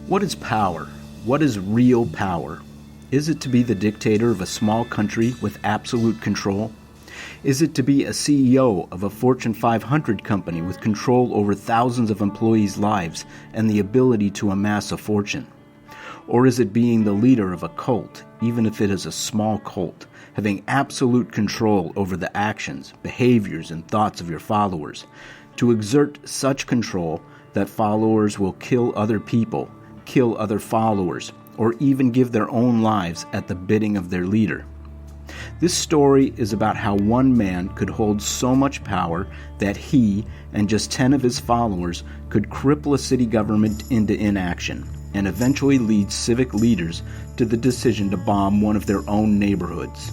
What is power? What is real power? Is it to be the dictator of a small country with absolute control? Is it to be a CEO of a Fortune 500 company with control over thousands of employees' lives and the ability to amass a fortune? Or is it being the leader of a cult, even if it is a small cult, having absolute control over the actions, behaviors, and thoughts of your followers, to exert such control that followers will kill other people, kill other followers, or even give their own lives at the bidding of their leader? This story is about how one man could hold so much power that he and just 10 of his followers could cripple a city government into inaction and eventually lead civic leaders to the decision to bomb one of their own neighborhoods.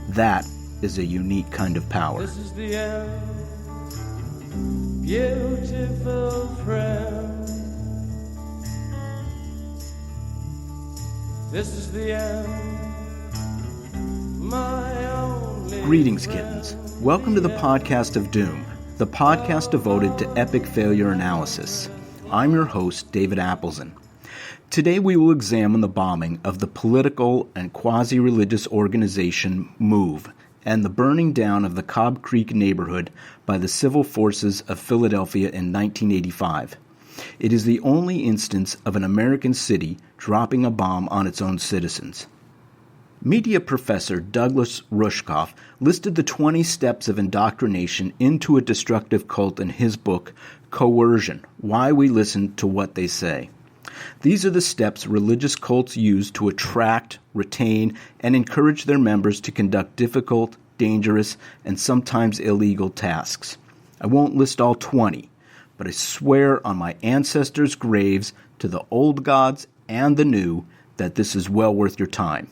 That is a unique kind of power. This is the end, beautiful friend. This is the end, my only Greetings, friend. kittens. Welcome to the podcast of Doom, the podcast devoted to epic failure analysis. I'm your host, David Appleson. Today we will examine the bombing of the political and quasi-religious organization MOVE and the burning down of the Cobb Creek neighborhood by the civil forces of Philadelphia in 1985. It is the only instance of an American city dropping a bomb on its own citizens. Media professor Douglas Rushkoff listed the 20 steps of indoctrination into a destructive cult in his book, Coercion: Why We Listen to What They Say. These are the steps religious cults use to attract, retain, and encourage their members to conduct difficult, dangerous, and sometimes illegal tasks. I won't list all 20, but I swear on my ancestors' graves to the old gods and the new that this is well worth your time.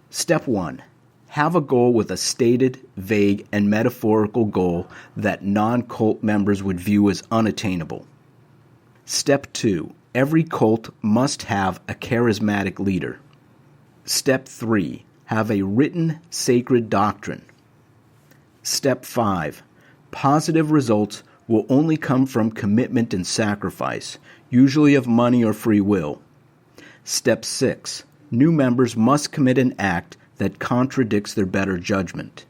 Step 1. Have a goal with a stated, vague, and metaphorical goal that non-cult members would view as unattainable. Step 2. Every cult must have a charismatic leader. Step 3. Have a written sacred doctrine. Step 5. Positive results will only come from commitment and sacrifice, usually of money or free will. Step 6. New members must commit an act that contradicts their better judgment.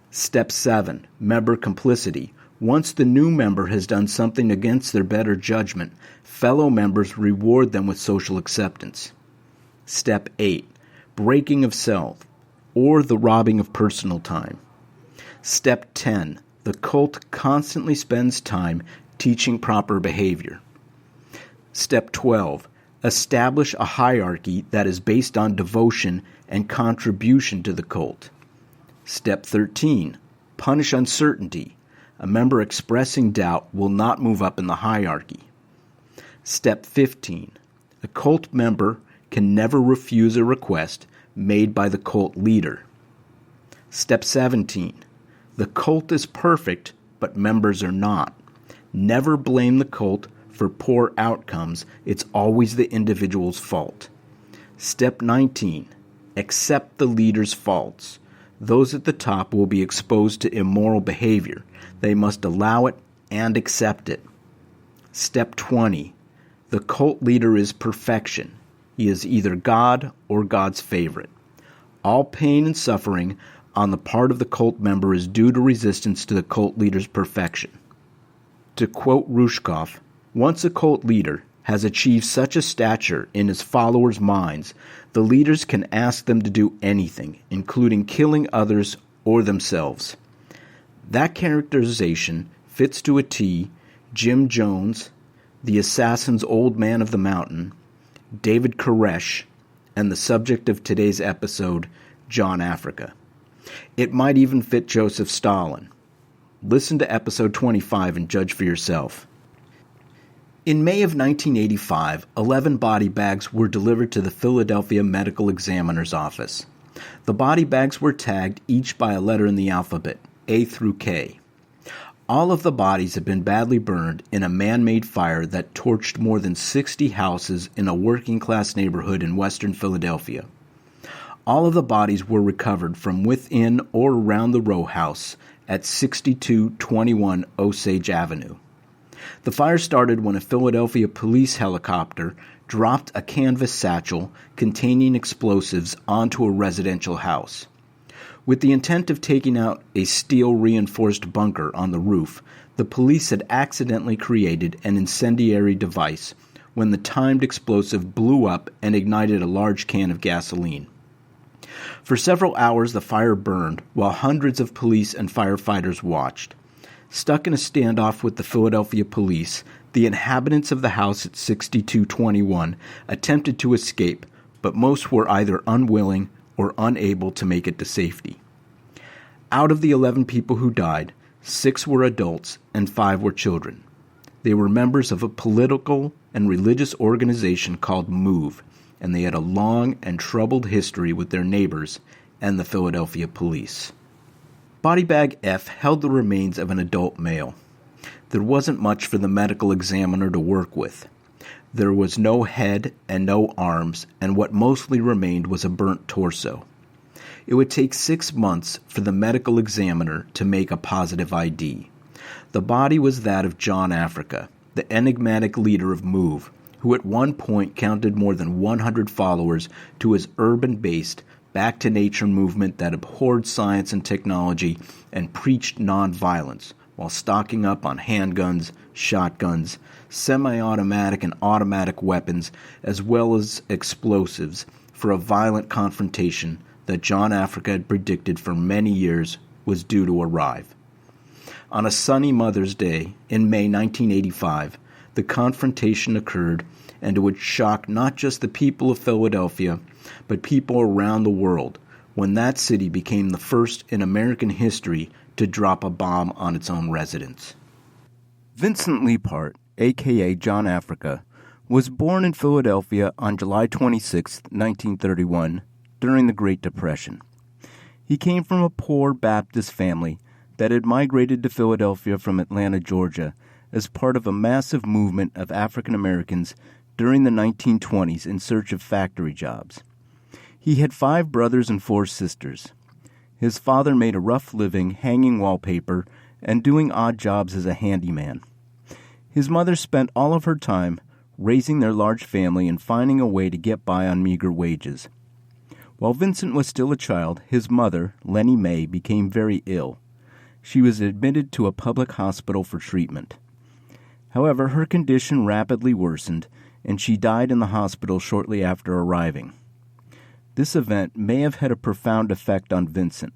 Step 7. Member complicity. Once the new member has done something against their better judgment, fellow members reward them with social acceptance. Step 8. Breaking of self, or the robbing of personal time. Step 10. The cult constantly spends time teaching proper behavior. Step 12. Establish a hierarchy that is based on devotion and contribution to the cult. Step 13. Punish uncertainty. A member expressing doubt will not move up in the hierarchy. Step 15. A cult member can never refuse a request made by the cult leader. Step 17. The cult is perfect, but members are not. Never blame the cult for poor outcomes. It's always the individual's fault. Step 19. Accept the leader's faults. Those at the top will be exposed to immoral behavior. They must allow it and accept it. Step 20. The cult leader is perfection. He is either God or God's favorite. All pain and suffering on the part of the cult member is due to resistance to the cult leader's perfection. To quote Rushkoff, once a cult leader has achieved such a stature in his followers' minds, the leaders can ask them to do anything, including killing others or themselves. That characterization fits to a T Jim Jones, the assassin's old man of the mountain, David Koresh, and the subject of today's episode, John Africa. It might even fit Joseph Stalin. Listen to episode 25 and judge for yourself. In May of 1985, 11 body bags were delivered to the Philadelphia Medical Examiner's Office. The body bags were tagged each by a letter in the alphabet, A through K. All of the bodies had been badly burned in a man-made fire that torched more than 60 houses in a working-class neighborhood in western Philadelphia. All of the bodies were recovered from within or around the row house at 6221 Osage Avenue. The fire started when a Philadelphia police helicopter dropped a canvas satchel containing explosives onto a residential house. With the intent of taking out a steel-reinforced bunker on the roof, the police had accidentally created an incendiary device when the timed explosive blew up and ignited a large can of gasoline. For several hours the fire burned while hundreds of police and firefighters watched. Stuck in a standoff with the Philadelphia police, the inhabitants of the house at 6221 attempted to escape, but most were either unwilling or unable to make it to safety. Out of the 11 people who died, 6 were adults and 5 were children. They were members of a political and religious organization called MOVE, and they had a long and troubled history with their neighbors and the Philadelphia police. Body bag F held the remains of an adult male. There wasn't much for the medical examiner to work with. There was no head and no arms, and what mostly remained was a burnt torso. It would take 6 months for the medical examiner to make a positive ID. The body was that of John Africa, the enigmatic leader of MOVE, who at one point counted more than 100 followers to his urban-based, back-to-nature movement that abhorred science and technology and preached nonviolence, while stocking up on handguns, shotguns, semi-automatic and automatic weapons, as well as explosives for a violent confrontation that John Africa had predicted for many years was due to arrive. On a sunny Mother's Day in May 1985, the confrontation occurred, and it would shock not just the people of Philadelphia, but people around the world when that city became the first in American history to drop a bomb on its own residents. Vincent Leapart, a.k.a. John Africa, was born in Philadelphia on July 26, 1931, during the Great Depression. He came from a poor Baptist family that had migrated to Philadelphia from Atlanta, Georgia, as part of a massive movement of African Americans during the 1920s in search of factory jobs. He had 5 brothers and 4 sisters. His father made a rough living hanging wallpaper and doing odd jobs as a handyman. His mother spent all of her time raising their large family and finding a way to get by on meager wages. While Vincent was still a child, his mother, Lenny Mae, became very ill. She was admitted to a public hospital for treatment. However, her condition rapidly worsened, and she died in the hospital shortly after arriving. This event may have had a profound effect on Vincent.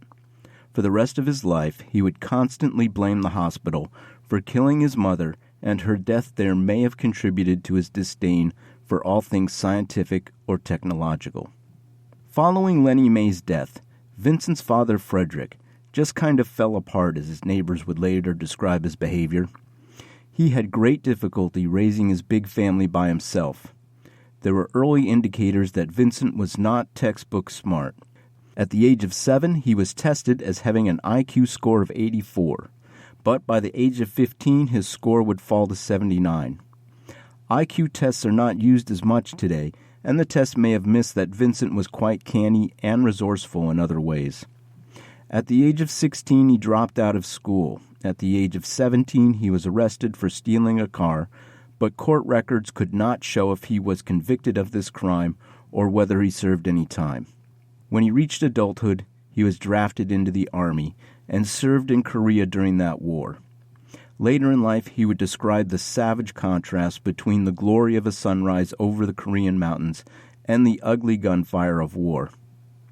For the rest of his life, he would constantly blame the hospital for killing his mother, and her death there may have contributed to his disdain for all things scientific or technological. Following Lenny Mae's death, Vincent's father, Frederick, just kind of fell apart, as his neighbors would later describe his behavior. He had great difficulty raising his big family by himself. There were early indicators that Vincent was not textbook smart. At the age of 7, he was tested as having an IQ score of 84, but by the age of 15, his score would fall to 79. IQ tests are not used as much today, and the test may have missed that Vincent was quite canny and resourceful in other ways. At the age of 16, he dropped out of school. At the age of 17, he was arrested for stealing a car, but court records could not show if he was convicted of this crime or whether he served any time. When he reached adulthood, he was drafted into the Army and served in Korea during that war. Later in life, he would describe the savage contrast between the glory of a sunrise over the Korean mountains and the ugly gunfire of war.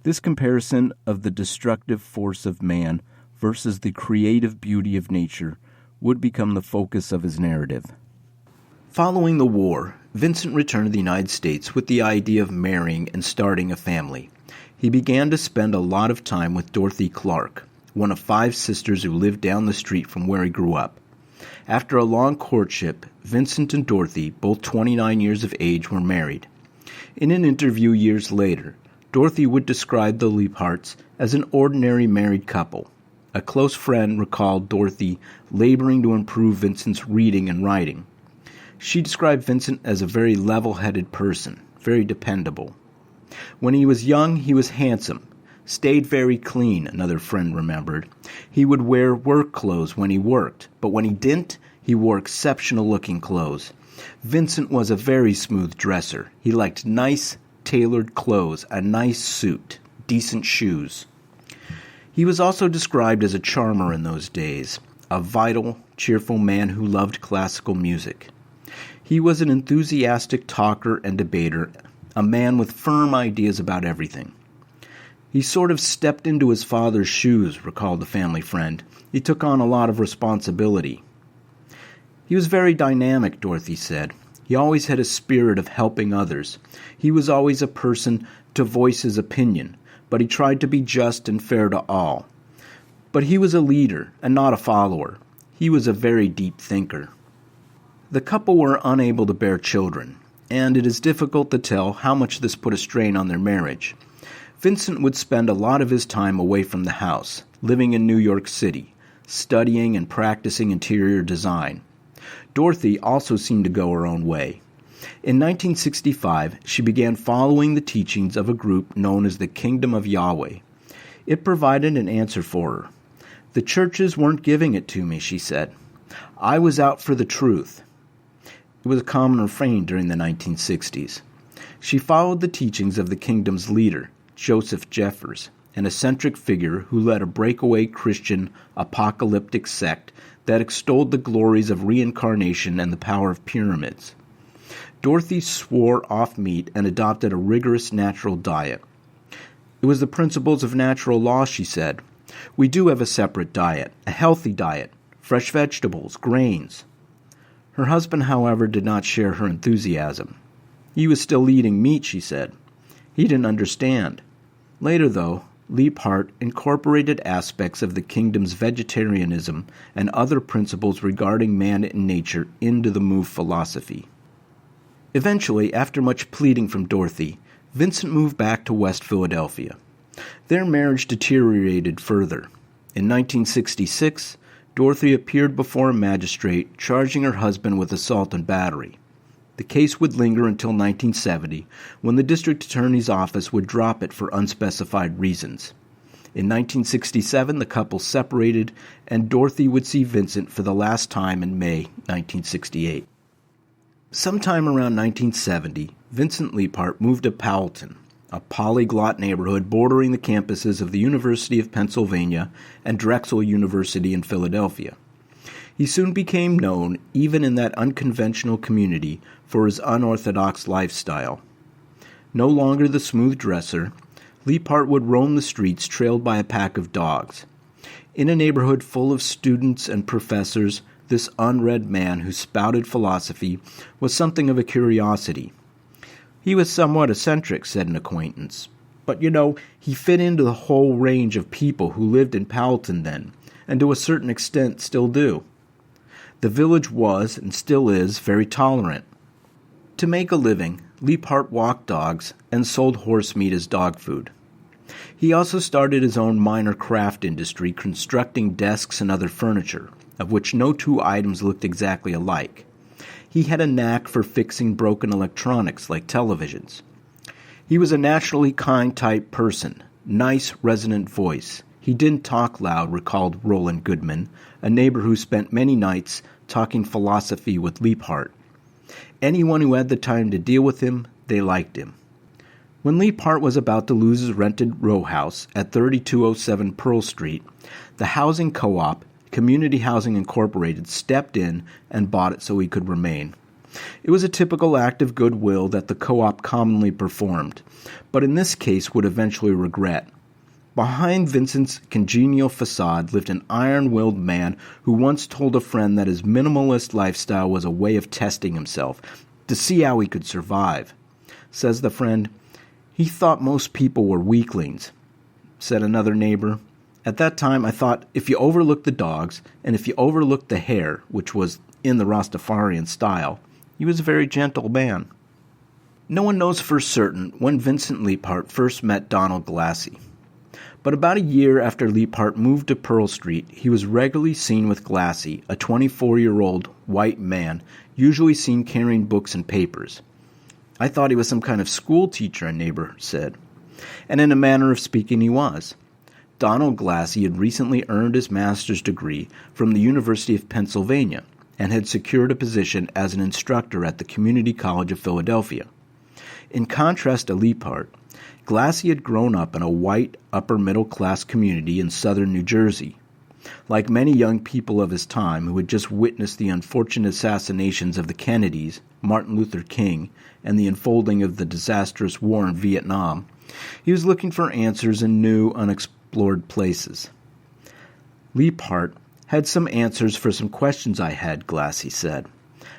This comparison of the destructive force of man versus the creative beauty of nature would become the focus of his narrative. Following the war, Vincent returned to the United States with the idea of marrying and starting a family. He began to spend a lot of time with Dorothy Clark, one of 5 sisters who lived down the street from where he grew up. After a long courtship, Vincent and Dorothy, both 29 years of age, were married. In an interview years later, Dorothy would describe the Leaparts as an ordinary married couple. A close friend recalled Dorothy laboring to improve Vincent's reading and writing. She described Vincent as a very level-headed person, very dependable. When he was young, he was handsome, stayed very clean, another friend remembered. He would wear work clothes when he worked, but when he didn't, he wore exceptional-looking clothes. Vincent was a very smooth dresser. He liked nice, tailored clothes, a nice suit, decent shoes. He was also described as a charmer in those days, a vital, cheerful man who loved classical music. He was an enthusiastic talker and debater, a man with firm ideas about everything. He sort of stepped into his father's shoes, recalled the family friend. He took on a lot of responsibility. He was very dynamic, Dorothy said. He always had a spirit of helping others. He was always a person to voice his opinion, but he tried to be just and fair to all. But he was a leader and not a follower. He was a very deep thinker. The couple were unable to bear children, and it is difficult to tell how much this put a strain on their marriage. Vincent would spend a lot of his time away from the house, living in New York City, studying and practicing interior design. Dorothy also seemed to go her own way. In 1965, she began following the teachings of a group known as the Kingdom of Yahweh. It provided an answer for her. The churches weren't giving it to me, she said. I was out for the truth. It was a common refrain during the 1960s. She followed the teachings of the kingdom's leader, Joseph Jeffers, an eccentric figure who led a breakaway Christian apocalyptic sect that extolled the glories of reincarnation and the power of pyramids. Dorothy swore off meat and adopted a rigorous natural diet. It was the principles of natural law, she said. We do have a separate diet, a healthy diet, fresh vegetables, grains. Her husband, however, did not share her enthusiasm. He was still eating meat, she said. He didn't understand. Later, though, Liebhardt incorporated aspects of the kingdom's vegetarianism and other principles regarding man and nature into the move philosophy. Eventually, after much pleading from Dorothy, Vincent moved back to West Philadelphia. Their marriage deteriorated further. In 1966, Dorothy appeared before a magistrate charging her husband with assault and battery. The case would linger until 1970, when the district attorney's office would drop it for unspecified reasons. In 1967, the couple separated, and Dorothy would see Vincent for the last time in May 1968. Sometime around 1970, Vincent Liebhardt moved to Powelton, a polyglot neighborhood bordering the campuses of the University of Pennsylvania and Drexel University in Philadelphia. He soon became known, even in that unconventional community, for his unorthodox lifestyle. No longer the smooth dresser, Liebhardt would roam the streets trailed by a pack of dogs. In a neighborhood full of students and professors, this unread man who spouted philosophy was something of a curiosity. He was somewhat eccentric, said an acquaintance. But, he fit into the whole range of people who lived in Powelton then, and to a certain extent still do. The village was, and still is, very tolerant. To make a living, Liebhardt walked dogs and sold horse meat as dog food. He also started his own minor craft industry, constructing desks and other furniture, of which no two items looked exactly alike. He had a knack for fixing broken electronics like televisions. He was a naturally kind type person, nice, resonant voice. He didn't talk loud, recalled Roland Goodman, a neighbor who spent many nights talking philosophy with Liebhardt. Anyone who had the time to deal with him, they liked him. When Liebhardt was about to lose his rented row house at 3207 Pearl Street, the housing co-op, Community Housing Incorporated, stepped in and bought it so he could remain. It was a typical act of goodwill that the co-op commonly performed, but in this case would eventually regret. Behind Vincent's congenial facade lived an iron-willed man who once told a friend that his minimalist lifestyle was a way of testing himself, to see how he could survive. Says the friend, "He thought most people were weaklings." Said another neighbor, "At that time I thought if you overlooked the dogs, and if you overlooked the hair, which was in the Rastafarian style, he was a very gentle man." No one knows for certain when Vincent Liebhardt first met Donald Glassy. But about a year after Liebhardt moved to Pearl Street, he was regularly seen with Glassy, a 24-year-old white man, usually seen carrying books and papers. "I thought he was some kind of school teacher," a neighbor said. And in a manner of speaking, he was. Donald Glassy had recently earned his master's degree from the University of Pennsylvania, and had secured a position as an instructor at the Community College of Philadelphia. In contrast to Liebhardt, Glassy had grown up in a white, upper-middle-class community in southern New Jersey. Like many young people of his time who had just witnessed the unfortunate assassinations of the Kennedys, Martin Luther King, and the unfolding of the disastrous war in Vietnam, he was looking for answers in new, unexplored places. Liebhardt had some answers for some questions I had, Glassy said.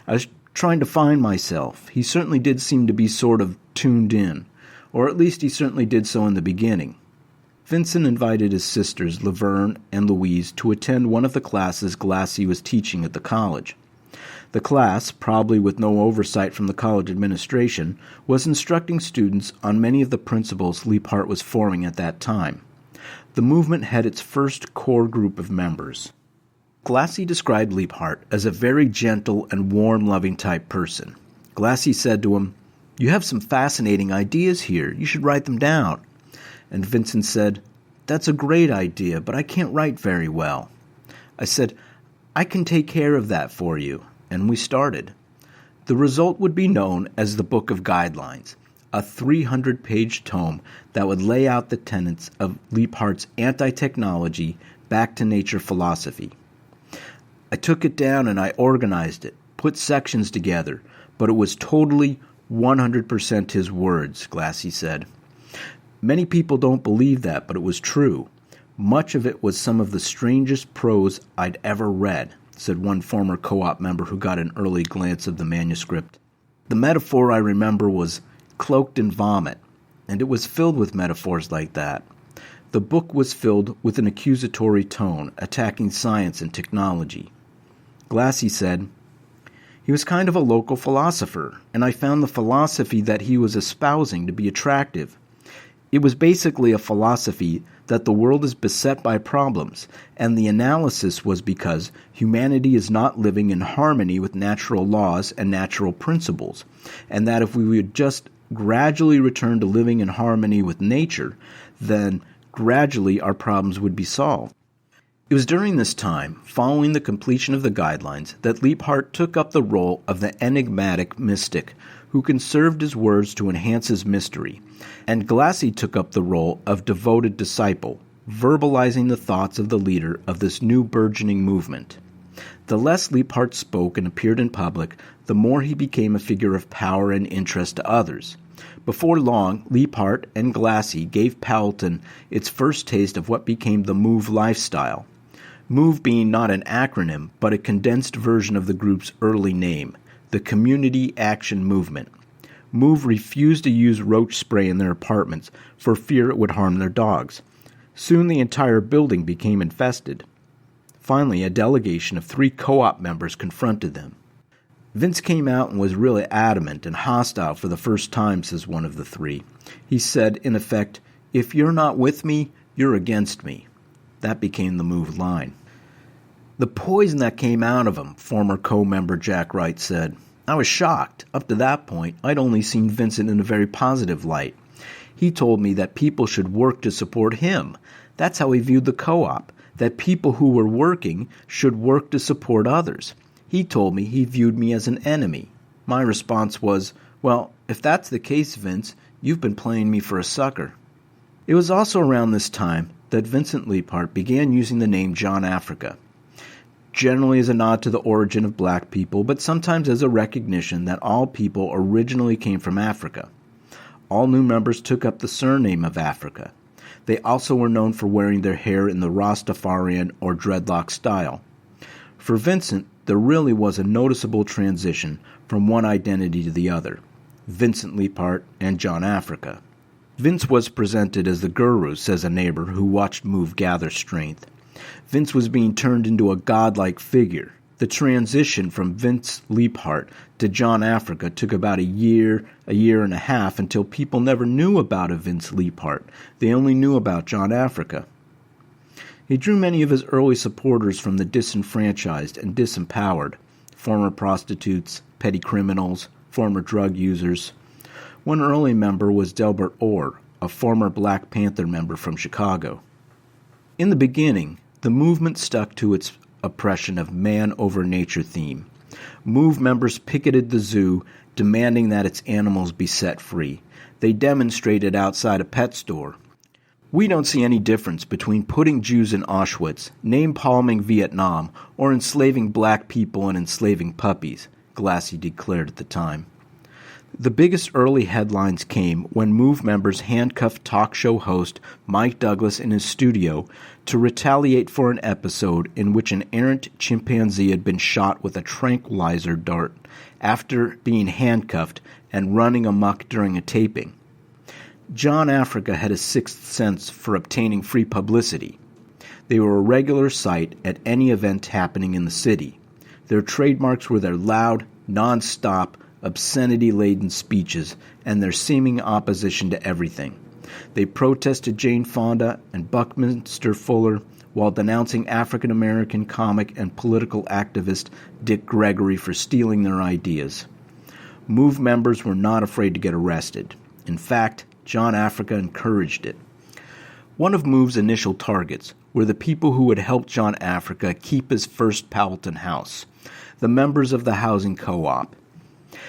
I was trying to find myself. He certainly did seem to be sort of tuned in, or at least he certainly did so in the beginning. Vincent invited his sisters, Laverne and Louise, to attend one of the classes Glassy was teaching at the college. The class, probably with no oversight from the college administration, was instructing students on many of the principles Liebhardt was forming at that time. The movement had its first core group of members. Glassy described Liebhardt as a very gentle and warm-loving type person. Glassy said to him, "You have some fascinating ideas here. You should write them down." And Vincent said, "That's a great idea, but I can't write very well." I said, "I can take care of that for you." And we started. The result would be known as the Book of Guidelines, a 300-page tome that would lay out the tenets of Liebhardt's anti-technology, back-to-nature philosophy. I took it down and I organized it, put sections together, but it was totally 100% his words, Glassy said. Many people don't believe that, but it was true. Much of it was some of the strangest prose I'd ever read, said one former co-op member who got an early glance of the manuscript. The metaphor I remember was cloaked in vomit, and it was filled with metaphors like that. The book was filled with an accusatory tone, attacking science and technology. Glassy said, "He was kind of a local philosopher, and I found the philosophy that he was espousing to be attractive. It was basically a philosophy that the world is beset by problems, and the analysis was because humanity is not living in harmony with natural laws and natural principles, and that if we would just gradually return to living in harmony with nature, then gradually our problems would be solved." It was during this time, following the completion of the guidelines, that Liebhardt took up the role of the enigmatic mystic who conserved his words to enhance his mystery, and Glassy took up the role of devoted disciple, verbalizing the thoughts of the leader of this new burgeoning movement. The less Liebhardt spoke and appeared in public, the more he became a figure of power and interest to others. Before long, Liebhardt and Glassy gave Powelton its first taste of what became the MOVE lifestyle. MOVE being not an acronym, but a condensed version of the group's early name, the Community Action Movement. MOVE refused to use roach spray in their apartments for fear it would harm their dogs. Soon the entire building became infested. Finally, a delegation of 3 co-op members confronted them. Vince came out and was really adamant and hostile for the first time, says one of the 3. He said, in effect, "If you're not with me, you're against me." That became the MOVE line. "The poison that came out of him," former co-member Jack Wright said. "I was shocked. Up to that point, I'd only seen Vincent in a very positive light. He told me that people should work to support him. That's how he viewed the co-op, that people who were working should work to support others. He told me he viewed me as an enemy. My response was, 'Well, if that's the case, Vince, you've been playing me for a sucker.'" It was also around this time that Vincent Liebhardt began using the name John Africa, generally as a nod to the origin of black people, but sometimes as a recognition that all people originally came from Africa. All new members took up the surname of Africa. They also were known for wearing their hair in the Rastafarian or dreadlock style. For Vincent, there really was a noticeable transition from one identity to the other, Vincent Liebhardt and John Africa. Vince was presented as the guru, says a neighbor who watched MOVE gather strength. Vince was being turned into a godlike figure. The transition from Vince Liebhardt to John Africa took about a year and a half, until people never knew about a Vince Liebhardt. They only knew about John Africa. He drew many of his early supporters from the disenfranchised and disempowered, former prostitutes, petty criminals, former drug users. One early member was Delbert Orr, a former Black Panther member from Chicago. In the beginning, the movement stuck to its oppression of man over nature theme, MOVE members picketed the zoo, demanding that its animals be set free. They demonstrated outside a pet store. "We don't see any difference between putting Jews in Auschwitz, name-palming Vietnam, or enslaving black people and enslaving puppies," Glassie declared at the time. The biggest early headlines came when MOVE members handcuffed talk show host Mike Douglas in his studio to retaliate for an episode in which an errant chimpanzee had been shot with a tranquilizer dart after being handcuffed and running amok during a taping. John Africa had a sixth sense for obtaining free publicity. They were a regular sight at any event happening in the city. Their trademarks were their loud, non-stop, obscenity-laden speeches and their seeming opposition to everything. They protested Jane Fonda and Buckminster Fuller while denouncing African-American comic and political activist Dick Gregory for stealing their ideas. MOVE members were not afraid to get arrested. In fact, John Africa encouraged it. One of MOVE's initial targets were the people who had helped John Africa keep his first Powelton house, the members of the housing co-op.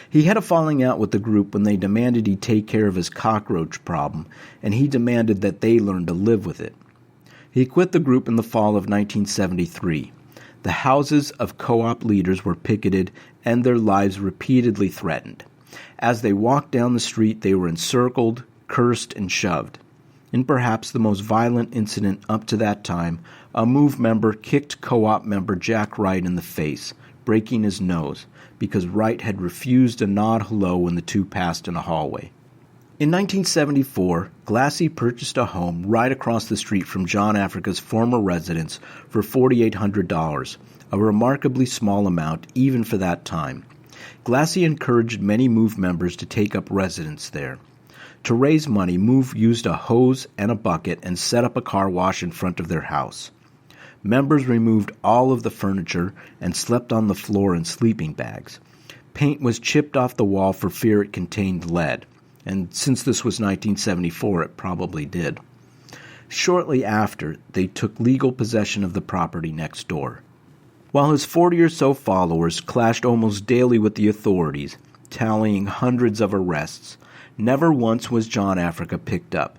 He had a falling out with the group when they demanded he take care of his cockroach problem, and he demanded that they learn to live with it. He quit the group in the fall of 1973. The houses of co-op leaders were picketed and their lives repeatedly threatened. As they walked down the street, they were encircled, cursed, and shoved. In perhaps the most violent incident up to that time, a MOVE member kicked co-op member Jack Wright in the face, breaking his nose, because Wright had refused a nod hello when the two passed in a hallway. In 1974, Glassie purchased a home right across the street from John Africa's former residence for $4,800, a remarkably small amount even for that time. Glassie encouraged many MOVE members to take up residence there. To raise money, MOVE used a hose and a bucket and set up a car wash in front of their house. Members removed all of the furniture and slept on the floor in sleeping bags. Paint was chipped off the wall for fear it contained lead, and since this was 1974, it probably did. Shortly after, they took legal possession of the property next door. While his 40 or so followers clashed almost daily with the authorities, tallying hundreds of arrests, never once was John Africa picked up.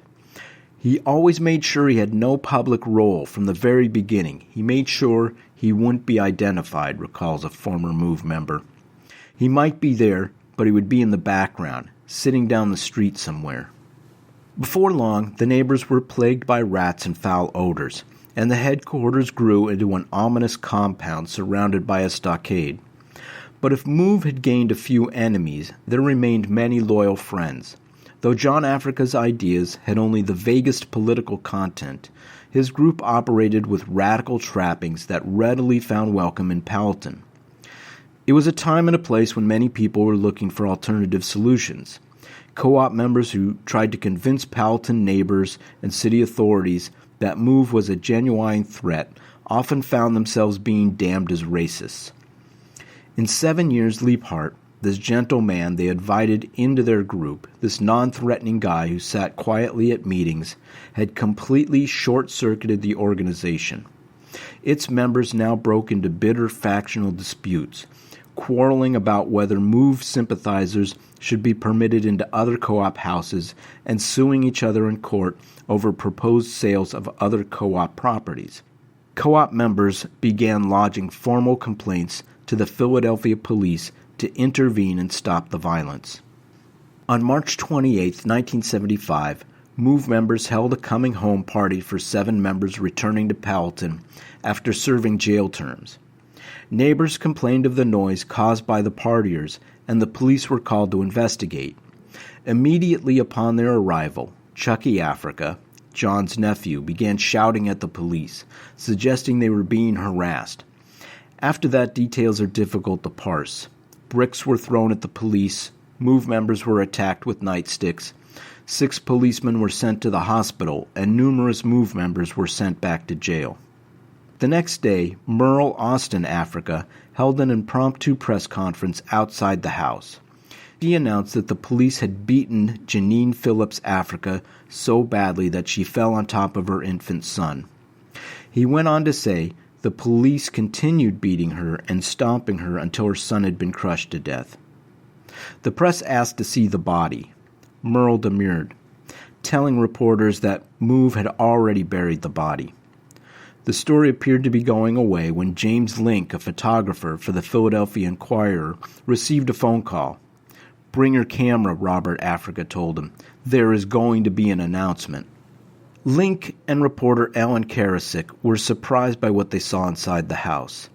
He always made sure he had no public role from the very beginning. He made sure he wouldn't be identified, recalls a former MOVE member. He might be there, but he would be in the background, sitting down the street somewhere. Before long, the neighbors were plagued by rats and foul odors, and the headquarters grew into an ominous compound surrounded by a stockade. But if MOVE had gained a few enemies, there remained many loyal friends. Though John Africa's ideas had only the vaguest political content, his group operated with radical trappings that readily found welcome in Powelton. It was a time and a place when many people were looking for alternative solutions. Co-op members who tried to convince Powelton neighbors and city authorities that MOVE was a genuine threat often found themselves being damned as racists. In 7 years, Leiphart, this gentle man they invited into their group, this non-threatening guy who sat quietly at meetings, had completely short-circuited the organization. Its members now broke into bitter factional disputes, quarreling about whether MOVE sympathizers should be permitted into other co-op houses and suing each other in court over proposed sales of other co-op properties. Co-op members began lodging formal complaints to the Philadelphia police to intervene and stop the violence. On March 28, 1975, MOVE members held a coming home party for 7 members returning to Powelton after serving jail terms. Neighbors complained of the noise caused by the partiers, and the police were called to investigate. Immediately upon their arrival, Chucky Africa, John's nephew, began shouting at the police, suggesting they were being harassed. After that, details are difficult to parse. Bricks were thrown at the police, MOVE members were attacked with nightsticks, 6 policemen were sent to the hospital, and numerous MOVE members were sent back to jail. The next day, Merle Austin Africa held an impromptu press conference outside the house. He announced that the police had beaten Janine Phillips Africa so badly that she fell on top of her infant son. He went on to say, The police continued beating her and stomping her until her son had been crushed to death. The press asked to see the body. Merle demurred, telling reporters that MOVE had already buried the body. The story appeared to be going away when James Link, a photographer for the Philadelphia Inquirer, received a phone call. "Bring your camera," Robert Africa told him. "There is going to be an announcement." Link and reporter Alan Karasik were surprised by what they saw inside the house.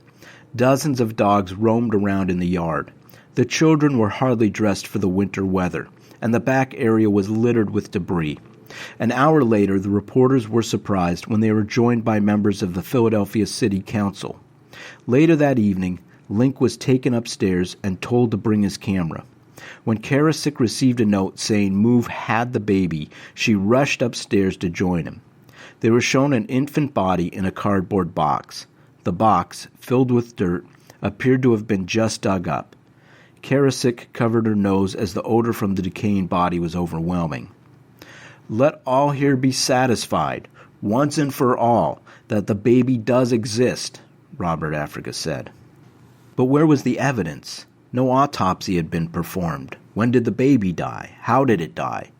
Dozens of dogs roamed around in the yard. The children were hardly dressed for the winter weather, and the back area was littered with debris. An hour later, the reporters were surprised when they were joined by members of the Philadelphia City Council. Later that evening, Link was taken upstairs and told to bring his camera. When Karasik received a note saying MOVE had the baby, she rushed upstairs to join him. They were shown an infant body in a cardboard box. The box, filled with dirt, appeared to have been just dug up. Karasik covered her nose as the odor from the decaying body was overwhelming. "Let all here be satisfied, once and for all, that the baby does exist," Robert Africa said. But where was the evidence? No autopsy had been performed. When did the baby die? How did it die?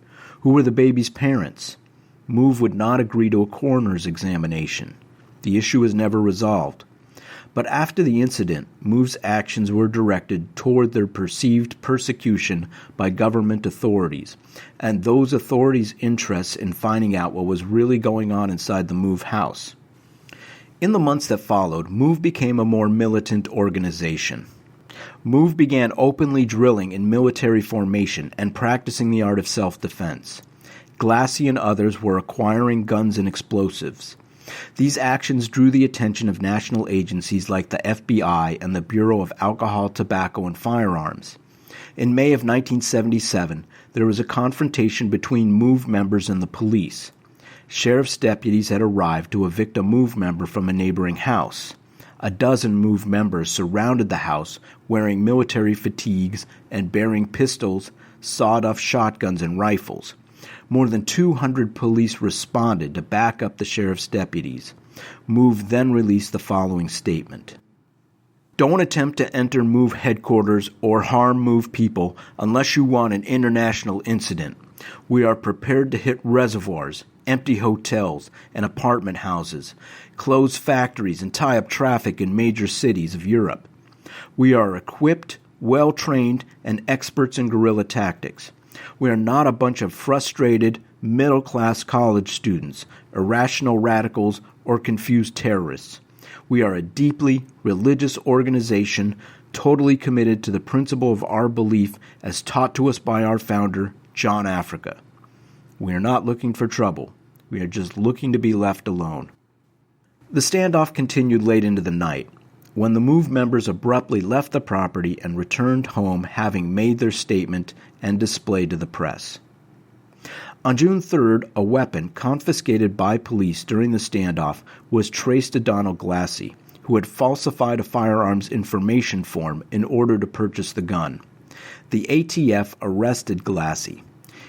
Who were the baby's parents? MOVE would not agree to a coroner's examination. The issue was never resolved. But after the incident, MOVE's actions were directed toward their perceived persecution by government authorities, and those authorities' interests in finding out what was really going on inside the MOVE house. In the months that followed, MOVE became a more militant organization. MOVE began openly drilling in military formation and practicing the art of self-defense. Glassy and others were acquiring guns and explosives. These actions drew the attention of national agencies like the FBI and the Bureau of Alcohol, Tobacco, and Firearms. In May of 1977, there was a confrontation between MOVE members and the police. Sheriff's deputies had arrived to evict a MOVE member from a neighboring house. A dozen MOVE members surrounded the house wearing military fatigues and bearing pistols, sawed-off shotguns, and rifles. More than 200 police responded to back up the sheriff's deputies. MOVE then released the following statement. "Don't attempt to enter MOVE headquarters or harm MOVE people unless you want an international incident. We are prepared to hit reservoirs, empty hotels and apartment houses, close factories, and tie up traffic in major cities of Europe. We are equipped, well-trained, and experts in guerrilla tactics. We are not a bunch of frustrated, middle-class college students, irrational radicals, or confused terrorists. We are a deeply religious organization, totally committed to the principle of our belief as taught to us by our founder, John Africa. We are not looking for trouble. We are just looking to be left alone." The standoff continued late into the night, when the MOVE members abruptly left the property and returned home having made their statement and displayed to the press. On June 3rd, a weapon confiscated by police during the standoff was traced to Donald Glassy, who had falsified a firearms information form in order to purchase the gun. The ATF arrested Glassy.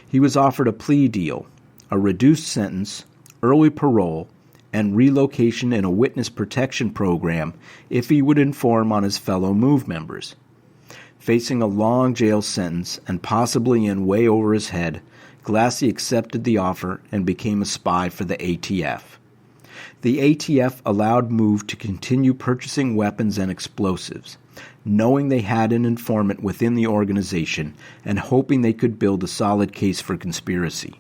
He was offered a plea deal, a reduced sentence, early parole, and relocation in a witness protection program if he would inform on his fellow MOVE members. Facing a long jail sentence and possibly in way over his head, Glassy accepted the offer and became a spy for the ATF. The ATF allowed MOVE to continue purchasing weapons and explosives, knowing they had an informant within the organization and hoping they could build a solid case for conspiracy.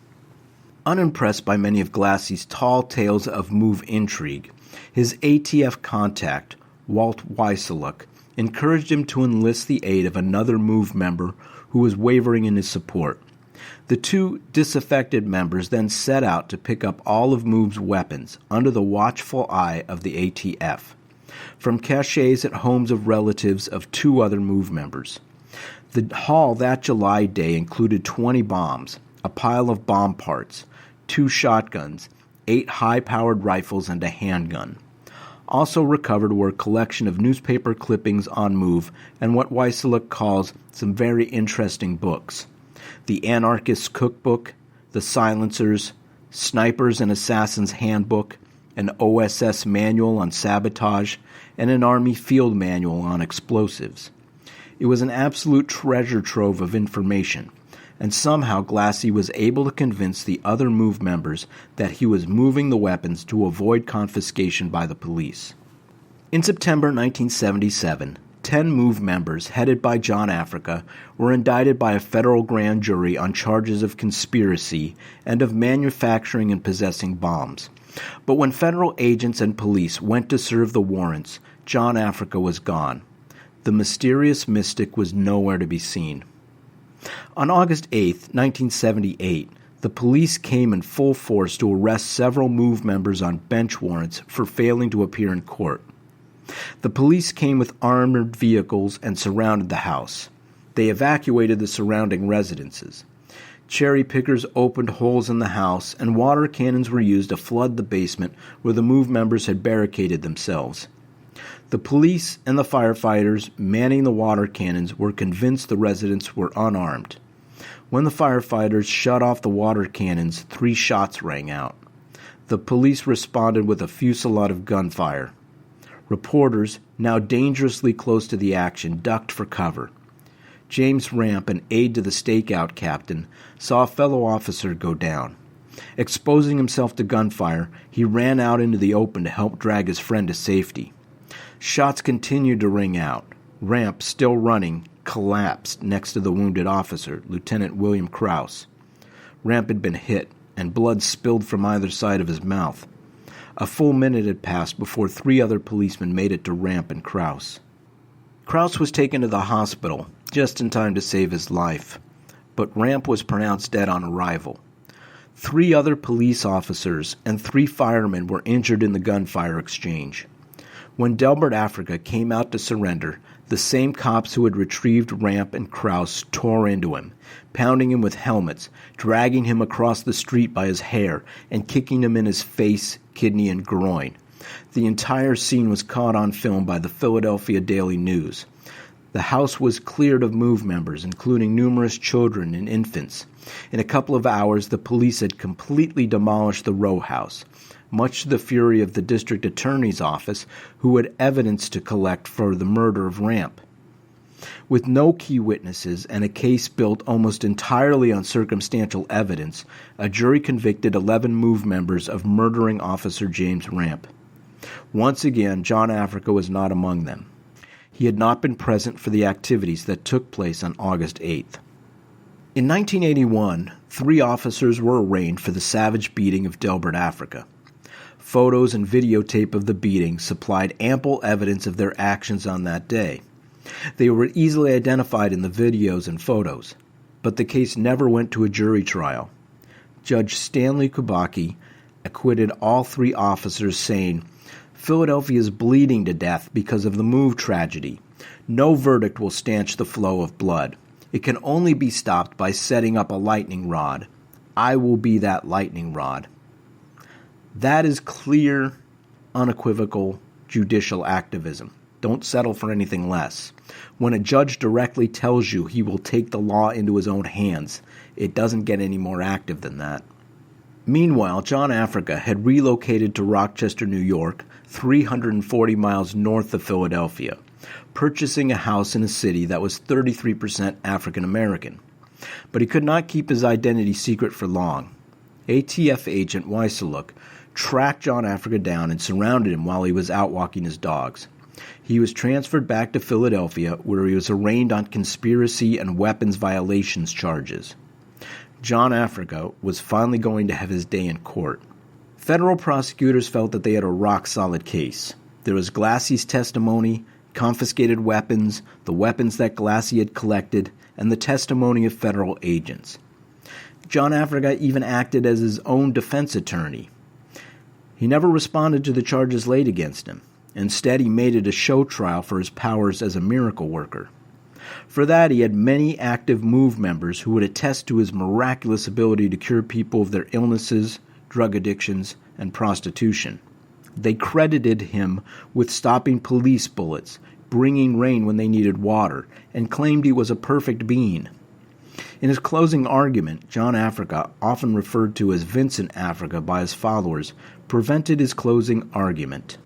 Unimpressed by many of Glassy's tall tales of MOVE intrigue, his ATF contact, Walt Weiseluk, encouraged him to enlist the aid of another MOVE member who was wavering in his support. The two disaffected members then set out to pick up all of MOVE's weapons under the watchful eye of the ATF, from caches at homes of relatives of two other MOVE members. The haul that July day included 20 bombs, a pile of bomb parts, 2 shotguns, 8 high-powered rifles, and a handgun. Also recovered were a collection of newspaper clippings on MOVE and what Weiseluk calls some very interesting books. The Anarchist's Cookbook, The Silencers, Snipers and Assassins Handbook, an OSS manual on sabotage, and an Army field manual on explosives. It was an absolute treasure trove of information, and somehow Glassy was able to convince the other MOVE members that he was moving the weapons to avoid confiscation by the police. In September 1977, 10 MOVE members, headed by John Africa, were indicted by a federal grand jury on charges of conspiracy and of manufacturing and possessing bombs. But when federal agents and police went to serve the warrants, John Africa was gone. The mysterious mystic was nowhere to be seen. On August 8, 1978, the police came in full force to arrest several MOVE members on bench warrants for failing to appear in court. The police came with armored vehicles and surrounded the house. They evacuated the surrounding residences. Cherry pickers opened holes in the house, and water cannons were used to flood the basement where the MOVE members had barricaded themselves. The police and the firefighters manning the water cannons were convinced the residents were unarmed. When the firefighters shut off the water cannons, 3 shots rang out. The police responded with a fusillade of gunfire. Reporters, now dangerously close to the action, ducked for cover. James Ramp, an aide to the stakeout captain, saw a fellow officer go down. Exposing himself to gunfire, he ran out into the open to help drag his friend to safety. Shots continued to ring out. Ramp, still running, collapsed next to the wounded officer, Lieutenant William Krause. Ramp had been hit, and blood spilled from either side of his mouth. A full minute had passed before 3 other policemen made it to Ramp and Krause. Krause was taken to the hospital, just in time to save his life, but Ramp was pronounced dead on arrival. 3 other police officers and 3 firemen were injured in the gunfire exchange. When Delbert Africa came out to surrender, the same cops who had retrieved Ramp and Krause tore into him, pounding him with helmets, dragging him across the street by his hair, and kicking him in his face, kidney, and groin. The entire scene was caught on film by the Philadelphia Daily News. The house was cleared of MOVE members, including numerous children and infants. In a couple of hours, the police had completely demolished the row house, much to the fury of the district attorney's office, who had evidence to collect for the murder of Ramp. With no key witnesses and a case built almost entirely on circumstantial evidence, a jury convicted 11 MOVE members of murdering Officer James Ramp. Once again, John Africa was not among them. He had not been present for the activities that took place on August 8th. In 1981, 3 officers were arraigned for the savage beating of Delbert Africa. Photos and videotape of the beating supplied ample evidence of their actions on that day. They were easily identified in the videos and photos, but the case never went to a jury trial. Judge Stanley Kubacki acquitted all 3 officers, saying, "Philadelphia is bleeding to death because of the MOVE tragedy. No verdict will stanch the flow of blood. It can only be stopped by setting up a lightning rod. I will be that lightning rod." That is clear, unequivocal judicial activism. Don't settle for anything less. When a judge directly tells you he will take the law into his own hands, it doesn't get any more active than that. Meanwhile, John Africa had relocated to Rochester, New York, 340 miles north of Philadelphia, purchasing a house in a city that was 33% African American. But he could not keep his identity secret for long. ATF agent Weiseluk tracked John Africa down and surrounded him while he was out walking his dogs. He was transferred back to Philadelphia, where he was arraigned on conspiracy and weapons violations charges. John Africa was finally going to have his day in court. Federal prosecutors felt that they had a rock-solid case. There was Glassy's testimony, confiscated weapons, the weapons that Glassy had collected, and the testimony of federal agents. John Africa even acted as his own defense attorney. He never responded to the charges laid against him. Instead, he made it a show trial for his powers as a miracle worker. For that, he had many active MOVE members who would attest to his miraculous ability to cure people of their illnesses, drug addictions, and prostitution. They credited him with stopping police bullets, bringing rain when they needed water, and claimed he was a perfect being. In his closing argument, John Africa, often referred to as Vincent Africa by his followers, presented his closing argument.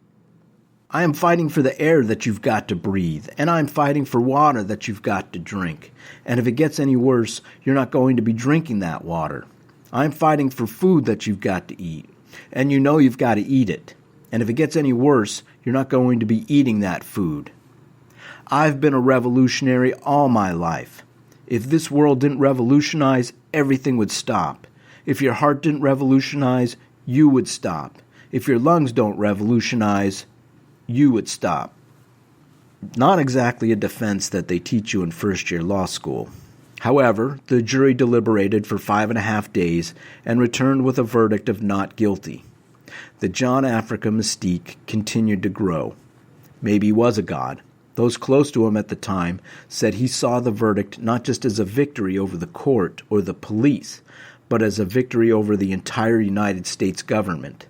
I am fighting for the air that you've got to breathe, and I am fighting for water that you've got to drink. And if it gets any worse, you're not going to be drinking that water. I'm fighting for food that you've got to eat, and you know you've got to eat it. And if it gets any worse, you're not going to be eating that food. I've been a revolutionary all my life. If this world didn't revolutionize, everything would stop. If your heart didn't revolutionize, you would stop. If your lungs don't revolutionize, you would stop. Not exactly a defense that they teach you in first-year law school. However, the jury deliberated for 5.5 days and returned with a verdict of not guilty. The John Africa mystique continued to grow. Maybe he was a god. Those close to him at the time said he saw the verdict not just as a victory over the court or the police, but as a victory over the entire United States government.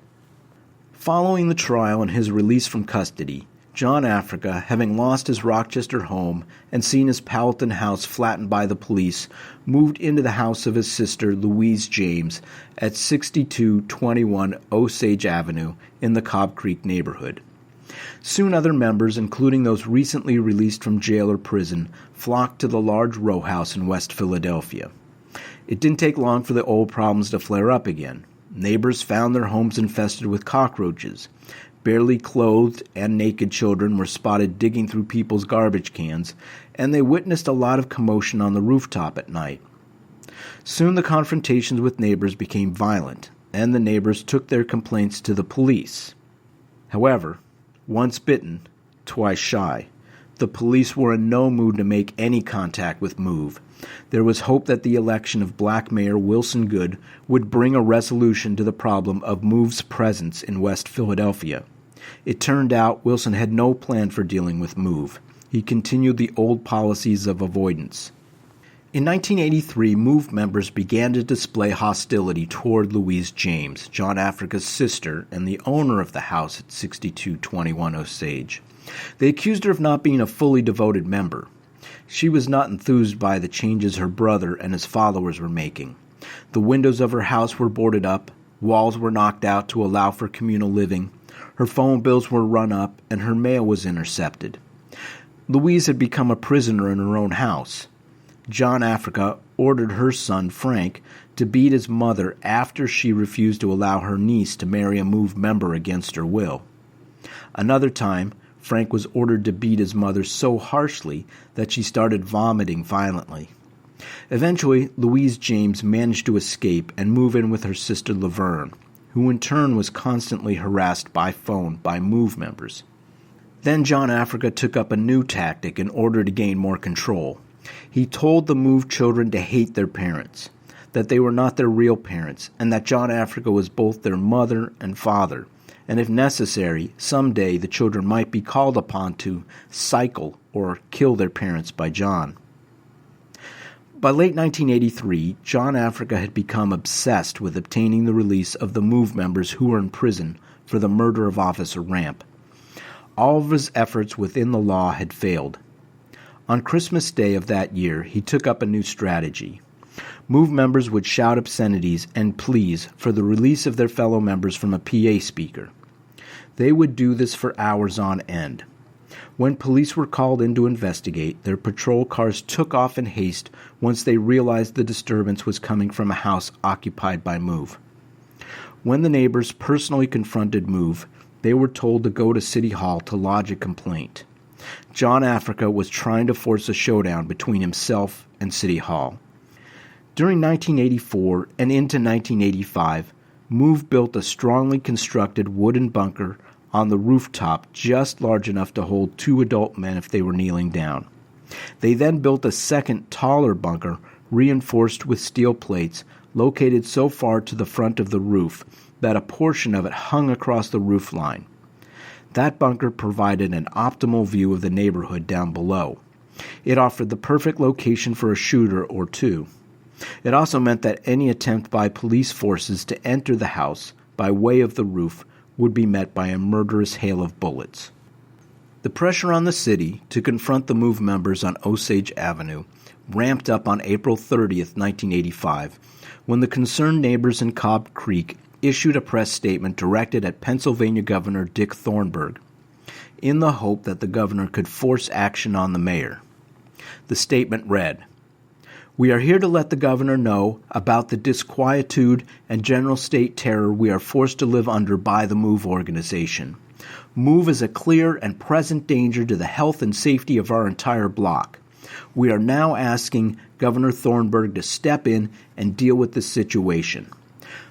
Following the trial and his release from custody, John Africa, having lost his Rochester home and seen his Powelton house flattened by the police, moved into the house of his sister Louise James at 6221 Osage Avenue in the Cobb Creek neighborhood. Soon other members, including those recently released from jail or prison, flocked to the large row house in West Philadelphia. It didn't take long for the old problems to flare up again. Neighbors found their homes infested with cockroaches. Barely clothed and naked children were spotted digging through people's garbage cans, and they witnessed a lot of commotion on the rooftop at night. Soon the confrontations with neighbors became violent, and the neighbors took their complaints to the police. However, once bitten, twice shy. The police were in no mood to make any contact with MOVE. There was hope that the election of Black Mayor Wilson Goode would bring a resolution to the problem of MOVE's presence in West Philadelphia. It turned out Wilson had no plan for dealing with MOVE. He continued the old policies of avoidance. In 1983, MOVE members began to display hostility toward Louise James, John Africa's sister and the owner of the house at 6221 Osage. They accused her of not being a fully devoted member. She was not enthused by the changes her brother and his followers were making. The windows of her house were boarded up, walls were knocked out to allow for communal living, her phone bills were run up, and her mail was intercepted. Louise had become a prisoner in her own house. John Africa ordered her son, Frank, to beat his mother after she refused to allow her niece to marry a MOVE member against her will. Another time, Frank was ordered to beat his mother so harshly that she started vomiting violently. Eventually, Louise James managed to escape and move in with her sister Laverne, who in turn was constantly harassed by phone by MOVE members. Then John Africa took up a new tactic in order to gain more control. He told the MOVE children to hate their parents, that they were not their real parents, and that John Africa was both their mother and father, and if necessary, someday the children might be called upon to cycle or kill their parents by John. By late 1983, John Africa had become obsessed with obtaining the release of the MOVE members who were in prison for the murder of Officer Ramp. All of his efforts within the law had failed. On Christmas Day of that year, he took up a new strategy. MOVE members would shout obscenities and pleas for the release of their fellow members from a PA speaker. They would do this for hours on end. When police were called in to investigate, their patrol cars took off in haste once they realized the disturbance was coming from a house occupied by MOVE. When the neighbors personally confronted MOVE, they were told to go to City Hall to lodge a complaint. John Africa was trying to force a showdown between himself and City Hall. During 1984 and into 1985, MOVE built a strongly constructed wooden bunker on the rooftop just large enough to hold 2 adult men if they were kneeling down. They then built a second, taller bunker reinforced with steel plates located so far to the front of the roof that a portion of it hung across the roof line. That bunker provided an optimal view of the neighborhood down below. It offered the perfect location for a shooter or two. It also meant that any attempt by police forces to enter the house by way of the roof would be met by a murderous hail of bullets. The pressure on the city to confront the MOVE members on Osage Avenue ramped up on April 30th, 1985, when the concerned neighbors in Cobb Creek issued a press statement directed at Pennsylvania Governor Dick Thornburgh, in the hope that the governor could force action on the mayor. The statement read, "We are here to let the governor know about the disquietude and general state terror we are forced to live under by the MOVE organization. MOVE is a clear and present danger to the health and safety of our entire block. We are now asking Governor Thornburgh to step in and deal with this situation.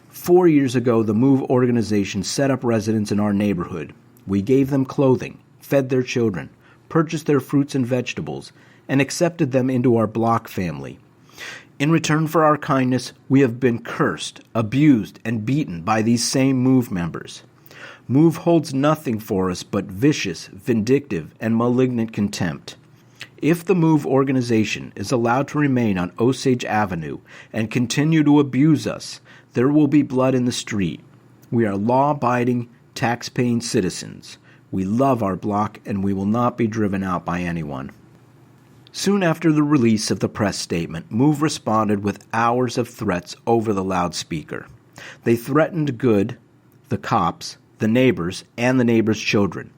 4 years ago, the MOVE organization set up residents in our neighborhood. We gave them clothing, fed their children, purchased their fruits and vegetables, and accepted them into our block family. In return for our kindness, we have been cursed, abused, and beaten by these same MOVE members. MOVE holds nothing for us but vicious, vindictive, and malignant contempt. If the MOVE organization is allowed to remain on Osage Avenue and continue to abuse us, there will be blood in the street. We are law-abiding, tax-paying citizens. We love our block, and we will not be driven out by anyone." Soon after the release of the press statement, MOVE responded with hours of threats over the loudspeaker. They threatened Good, the cops, the neighbors, and the neighbors' children.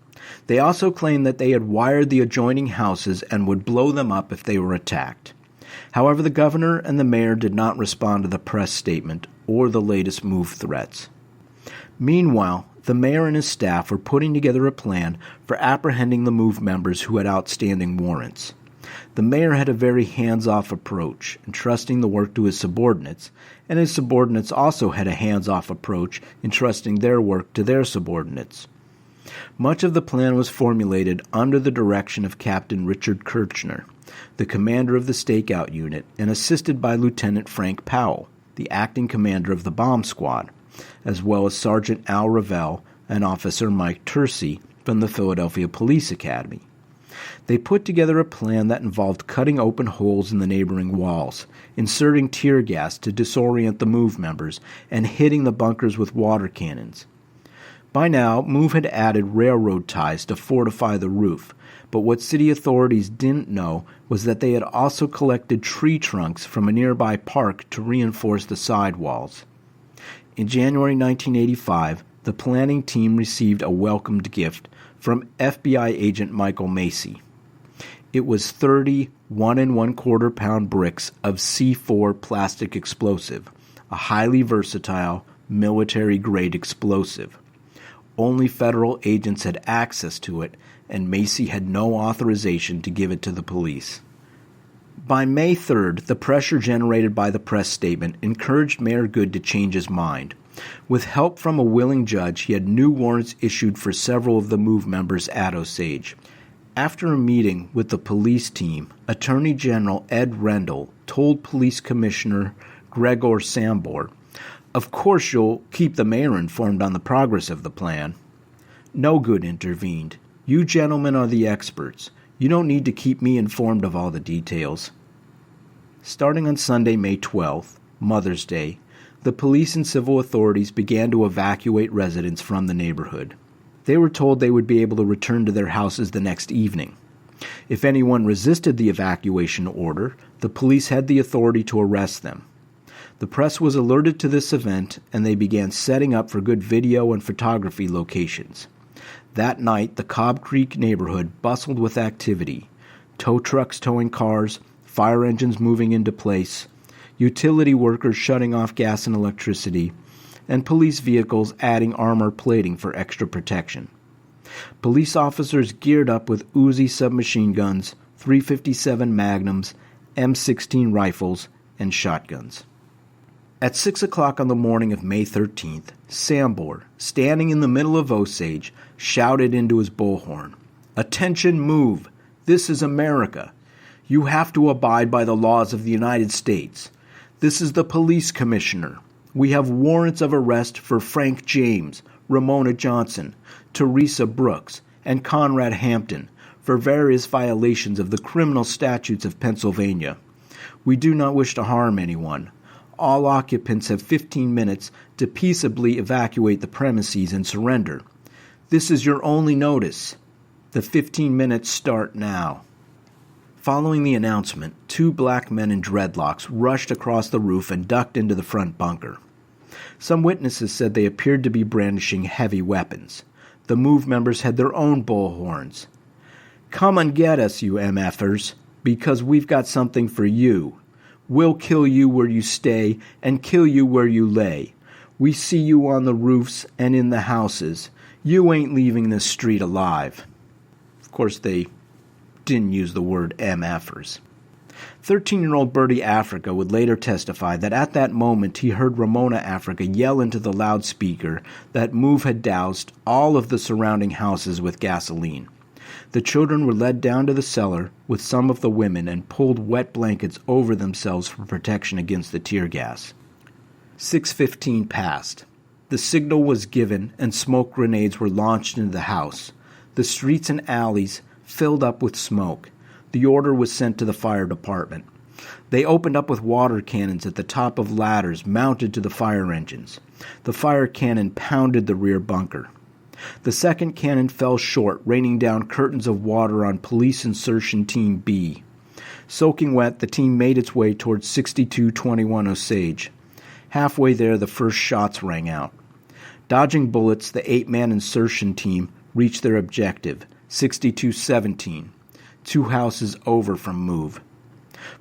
They also claimed that they had wired the adjoining houses and would blow them up if they were attacked. However, the governor and the mayor did not respond to the press statement or the latest MOVE threats. Meanwhile, the mayor and his staff were putting together a plan for apprehending the MOVE members who had outstanding warrants. The mayor had a very hands-off approach, entrusting the work to his subordinates, and his subordinates also had a hands-off approach, entrusting their work to their subordinates. Much of the plan was formulated under the direction of Captain Richard Kirchner, the commander of the stakeout unit, and assisted by Lieutenant Frank Powell, the acting commander of the bomb squad, as well as Sergeant Al Ravel and Officer Mike Tercey from the Philadelphia Police Academy. They put together a plan that involved cutting open holes in the neighboring walls, inserting tear gas to disorient the MOVE members, and hitting the bunkers with water cannons. By now, MOVE had added railroad ties to fortify the roof, but what city authorities didn't know was that they had also collected tree trunks from a nearby park to reinforce the side walls. In January 1985, the planning team received a welcomed gift from FBI agent Michael Macy. It was 30 1 1/4 pound bricks of C4 plastic explosive, a highly versatile, military-grade explosive. Only federal agents had access to it, and Macy had no authorization to give it to the police. By May 3rd, the pressure generated by the press statement encouraged Mayor Good to change his mind. With help from a willing judge, he had new warrants issued for several of the MOVE members at Osage. After a meeting with the police team, Attorney General Ed Rendell told Police Commissioner Gregor Sambor, "Of course you'll keep the mayor informed on the progress of the plan." No Good intervened. "You gentlemen are the experts. You don't need to keep me informed of all the details." Starting on Sunday, May 12th, Mother's Day, the police and civil authorities began to evacuate residents from the neighborhood. They were told they would be able to return to their houses the next evening. If anyone resisted the evacuation order, the police had the authority to arrest them. The press was alerted to this event, and they began setting up for good video and photography locations. That night, the Cobb Creek neighborhood bustled with activity. Tow trucks towing cars, fire engines moving into place, utility workers shutting off gas and electricity, and police vehicles adding armor plating for extra protection. Police officers geared up with Uzi submachine guns, .357 Magnums, M16 rifles, and shotguns. At 6 o'clock on the morning of May 13th, Sambor, standing in the middle of Osage, shouted into his bullhorn, "Attention, MOVE! This is America! You have to abide by the laws of the United States. This is the police commissioner. We have warrants of arrest for Frank James, Ramona Johnson, Teresa Brooks, and Conrad Hampton for various violations of the criminal statutes of Pennsylvania. We do not wish to harm anyone. All occupants have 15 minutes to peaceably evacuate the premises and surrender. This is your only notice. The 15 minutes start now." Following the announcement, 2 black men in dreadlocks rushed across the roof and ducked into the front bunker. Some witnesses said they appeared to be brandishing heavy weapons. The MOVE members had their own bullhorns. "Come and get us, you MFers, because we've got something for you. We'll kill you where you stay and kill you where you lay. We see you on the roofs and in the houses. You ain't leaving this street alive." Of course, they didn't use the word MFers. 13-year-old Bertie Africa would later testify that at that moment he heard Ramona Africa yell into the loudspeaker that MOVE had doused all of the surrounding houses with gasoline. The children were led down to the cellar with some of the women and pulled wet blankets over themselves for protection against the tear gas. 6:15 passed. The signal was given and smoke grenades were launched into the house. The streets and alleys filled up with smoke. The order was sent to the fire department. They opened up with water cannons at the top of ladders mounted to the fire engines. The fire cannon pounded the rear bunker. The second cannon fell short, raining down curtains of water on Police Insertion Team B. Soaking wet, the team made its way towards 6221 Osage. Halfway there, the first shots rang out. Dodging bullets, the 8-man insertion team reached their objective, 6217, 2 houses over from MOVE.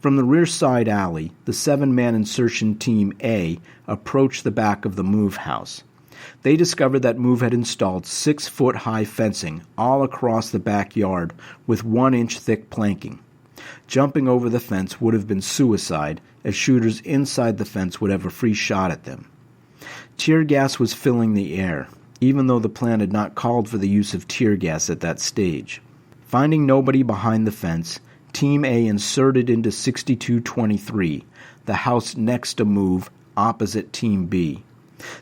From the rear side alley, the 7-man insertion team A approached the back of the MOVE house. They discovered that MOVE had installed 6-foot-high fencing all across the backyard with 1-inch thick planking. Jumping over the fence would have been suicide, as shooters inside the fence would have a free shot at them. Tear gas was filling the air, even though the plan had not called for the use of tear gas at that stage. Finding nobody behind the fence, Team A inserted into 6223, the house next to MOVE, opposite Team B.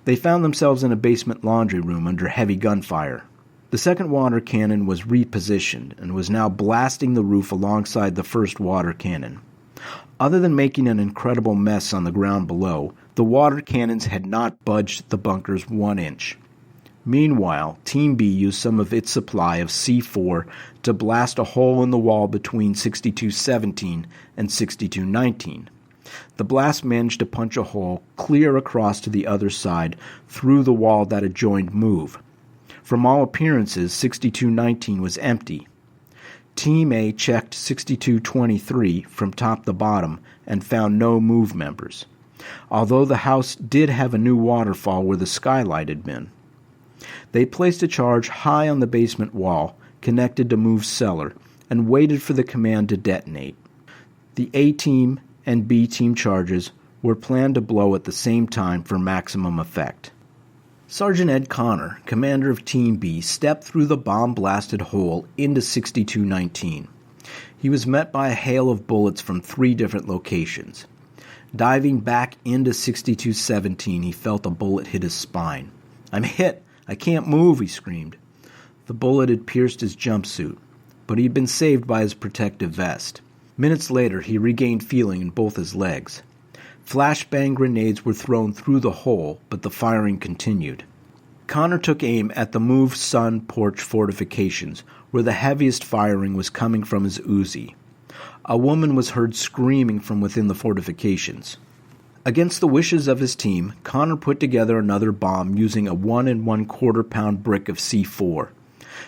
They found themselves in a basement laundry room under heavy gunfire. The second water cannon was repositioned and was now blasting the roof alongside the first water cannon. Other than making an incredible mess on the ground below, the water cannons had not budged the bunkers 1 inch. Meanwhile, Team B used some of its supply of C4 to blast a hole in the wall between 6217 and 6219. The blast managed to punch a hole clear across to the other side through the wall that adjoined MOVE. From all appearances, 6219 was empty. Team A checked 6223 from top to bottom and found no MOVE members, although the house did have a new waterfall where the skylight had been. They placed a charge high on the basement wall, connected to MOVE's cellar, and waited for the command to detonate. The A-team and B-team charges were planned to blow at the same time for maximum effect. Sergeant Ed Connor, commander of Team B, stepped through the bomb-blasted hole into 6219. He was met by a hail of bullets from 3 different locations. Diving back into 6217, he felt a bullet hit his spine. "I'm hit! I can't move," he screamed. The bullet had pierced his jumpsuit, but he had been saved by his protective vest. Minutes later, he regained feeling in both his legs. Flashbang grenades were thrown through the hole, but the firing continued. Connor took aim at the MOVE Sun Porch fortifications, where the heaviest firing was coming from his Uzi. A woman was heard screaming from within the fortifications. Against the wishes of his team, Connor put together another bomb using a 1 1/4 pound brick of C4.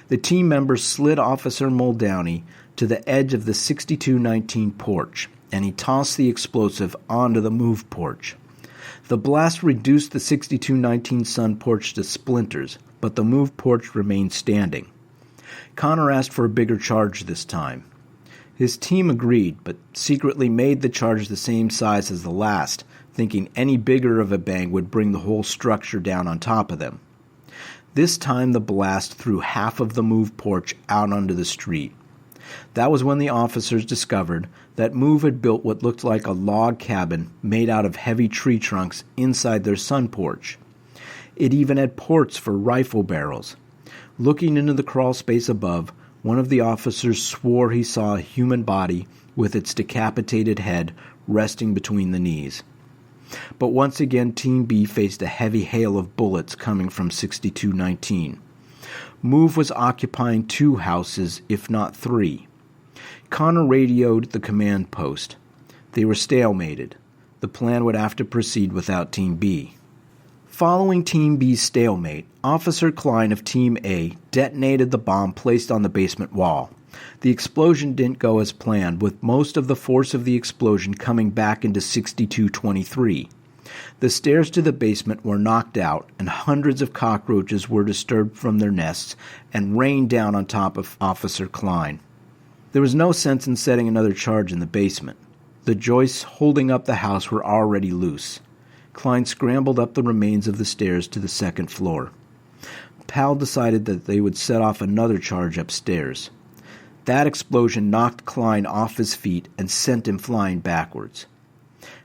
The team members slid Officer Muldowney to the edge of the 6219 porch, and he tossed the explosive onto the MOVE porch. The blast reduced the 6219 Sun porch to splinters, but the MOVE porch remained standing. Connor asked for a bigger charge this time. His team agreed, but secretly made the charge the same size as the last, thinking any bigger of a bang would bring the whole structure down on top of them. This time the blast threw half of the MOVE porch out onto the street. That was when the officers discovered that MOVE had built what looked like a log cabin made out of heavy tree trunks inside their sun porch. It even had ports for rifle barrels. Looking into the crawl space above, one of the officers swore he saw a human body with its decapitated head resting between the knees. But once again, Team B faced a heavy hail of bullets coming from 6219. MOVE was occupying 2 houses, if not 3. Connor radioed the command post. They were stalemated. The plan would have to proceed without Team B. Following Team B's stalemate, Officer Klein of Team A detonated the bomb placed on the basement wall. The explosion didn't go as planned, with most of the force of the explosion coming back into 6223. The stairs to the basement were knocked out, and hundreds of cockroaches were disturbed from their nests and rained down on top of Officer Klein. There was no sense in setting another charge in the basement. The joists holding up the house were already loose. Klein scrambled up the remains of the stairs to the second floor. Powell decided that they would set off another charge upstairs. That explosion knocked Klein off his feet and sent him flying backwards.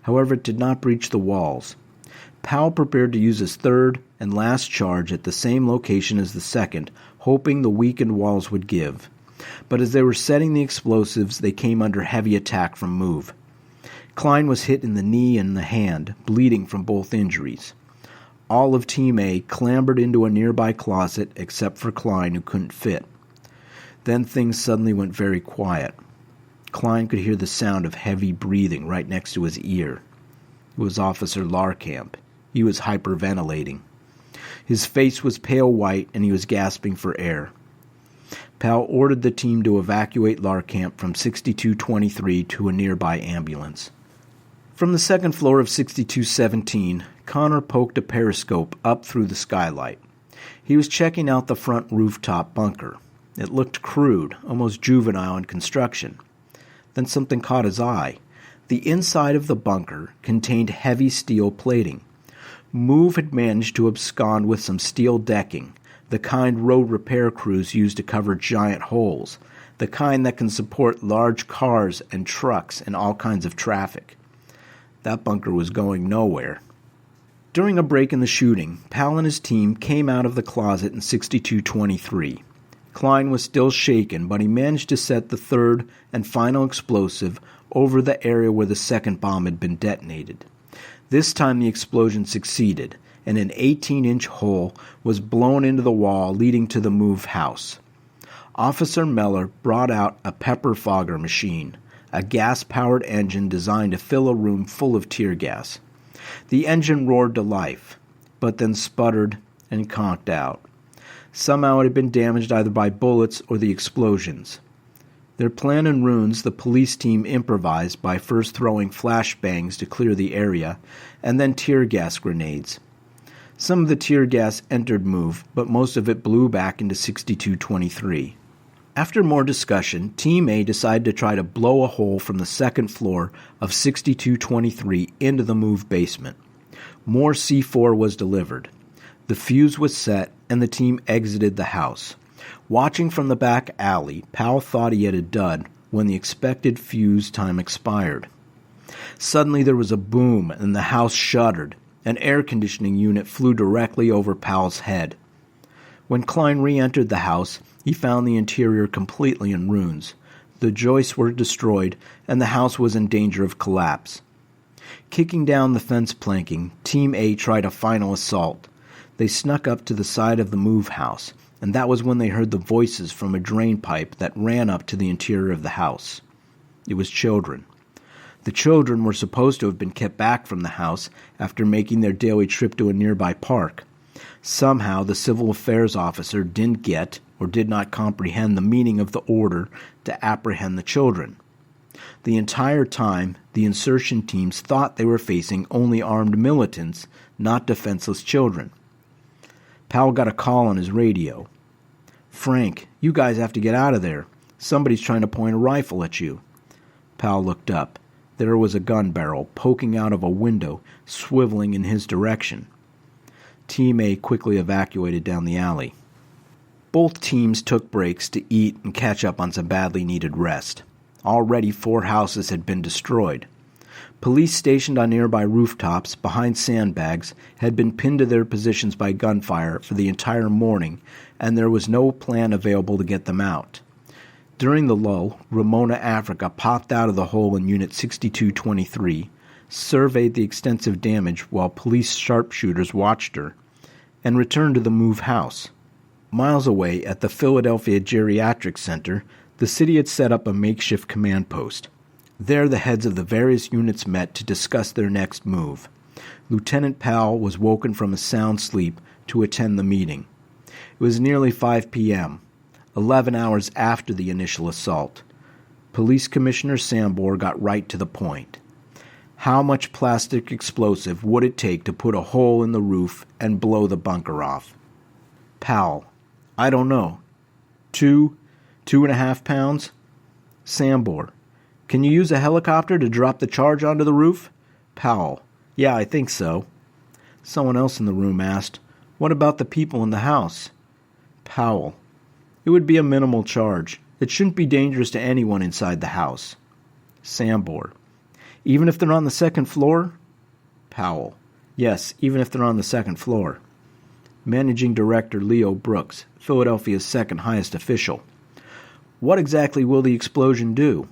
However, it did not breach the walls. Powell prepared to use his third and last charge at the same location as the second, hoping the weakened walls would give. But as they were setting the explosives, they came under heavy attack from Move. Klein was hit in the knee and the hand, bleeding from both injuries. All of Team A clambered into a nearby closet except for Klein, who couldn't fit. Then things suddenly went very quiet. Klein could hear the sound of heavy breathing right next to his ear. It was Officer Larkamp. He was hyperventilating. His face was pale white and he was gasping for air. Powell ordered the team to evacuate Larkamp from 6223 to a nearby ambulance. From the second floor of 6217, Connor poked a periscope up through the skylight. He was checking out the front rooftop bunker. It looked crude, almost juvenile in construction. Then something caught his eye. The inside of the bunker contained heavy steel plating. Move had managed to abscond with some steel decking, the kind road repair crews use to cover giant holes, the kind that can support large cars and trucks and all kinds of traffic. That bunker was going nowhere. During a break in the shooting, Powell and his team came out of the closet in 6223. Klein was still shaken, but he managed to set the third and final explosive over the area where the second bomb had been detonated. This time the explosion succeeded, and an 18-inch hole was blown into the wall leading to the Move house. Officer Meller brought out a pepper fogger machine, a gas-powered engine designed to fill a room full of tear gas. The engine roared to life, but then sputtered and conked out. Somehow it had been damaged either by bullets or the explosions. Their plan in ruins, the police team improvised by first throwing flashbangs to clear the area, and then tear gas grenades. Some of the tear gas entered Move, but most of it blew back into 6223. After more discussion, Team A decided to try to blow a hole from the second floor of 6223 into the Move basement. More C4 was delivered. The fuse was set, and the team exited the house. Watching from the back alley, Powell thought he had a dud when the expected fuse time expired. Suddenly there was a boom, and the house shuddered. An air conditioning unit flew directly over Powell's head. When Klein re-entered the house, he found the interior completely in ruins. The joists were destroyed, and the house was in danger of collapse. Kicking down the fence planking, Team A tried a final assault. They snuck up to the side of the Move house, and that was when they heard the voices from a drain pipe that ran up to the interior of the house. It was children. The children were supposed to have been kept back from the house after making their daily trip to a nearby park. Somehow the civil affairs officer didn't get or did not comprehend the meaning of the order to apprehend the children. The entire time, the insertion teams thought they were facing only armed militants, not defenseless children. Powell got a call on his radio. "Frank, you guys have to get out of there. Somebody's trying to point a rifle at you." Powell looked up. There was a gun barrel poking out of a window, swiveling in his direction. Team A quickly evacuated down the alley. Both teams took breaks to eat and catch up on some badly needed rest. Already 4 houses had been destroyed. Police stationed on nearby rooftops behind sandbags had been pinned to their positions by gunfire for the entire morning, and there was no plan available to get them out. During the lull, Ramona Africa popped out of the hole in Unit 6223, surveyed the extensive damage while police sharpshooters watched her, and returned to the Move house. Miles away at the Philadelphia Geriatric Center, The city had set up a makeshift command post. There the heads of the various units met to discuss their next move. Lieutenant Powell was woken from a sound sleep to attend the meeting. It was nearly 5 p.m., 11 hours after the initial assault. Police Commissioner Sambor got right to the point. How much plastic explosive would it take to put a hole in the roof and blow the bunker off? Powell: I don't know. 2.5 pounds? Sambor: Can you use a helicopter to drop the charge onto the roof? Powell: Yeah, I think so. Someone else in the room asked, What about the people in the house? Powell: It would be a minimal charge. It shouldn't be dangerous to anyone inside the house. Sambor: Even if they're on the second floor? Powell: Yes, even if they're on the second floor. Managing Director Leo Brooks, Philadelphia's second highest official: What exactly will the explosion do?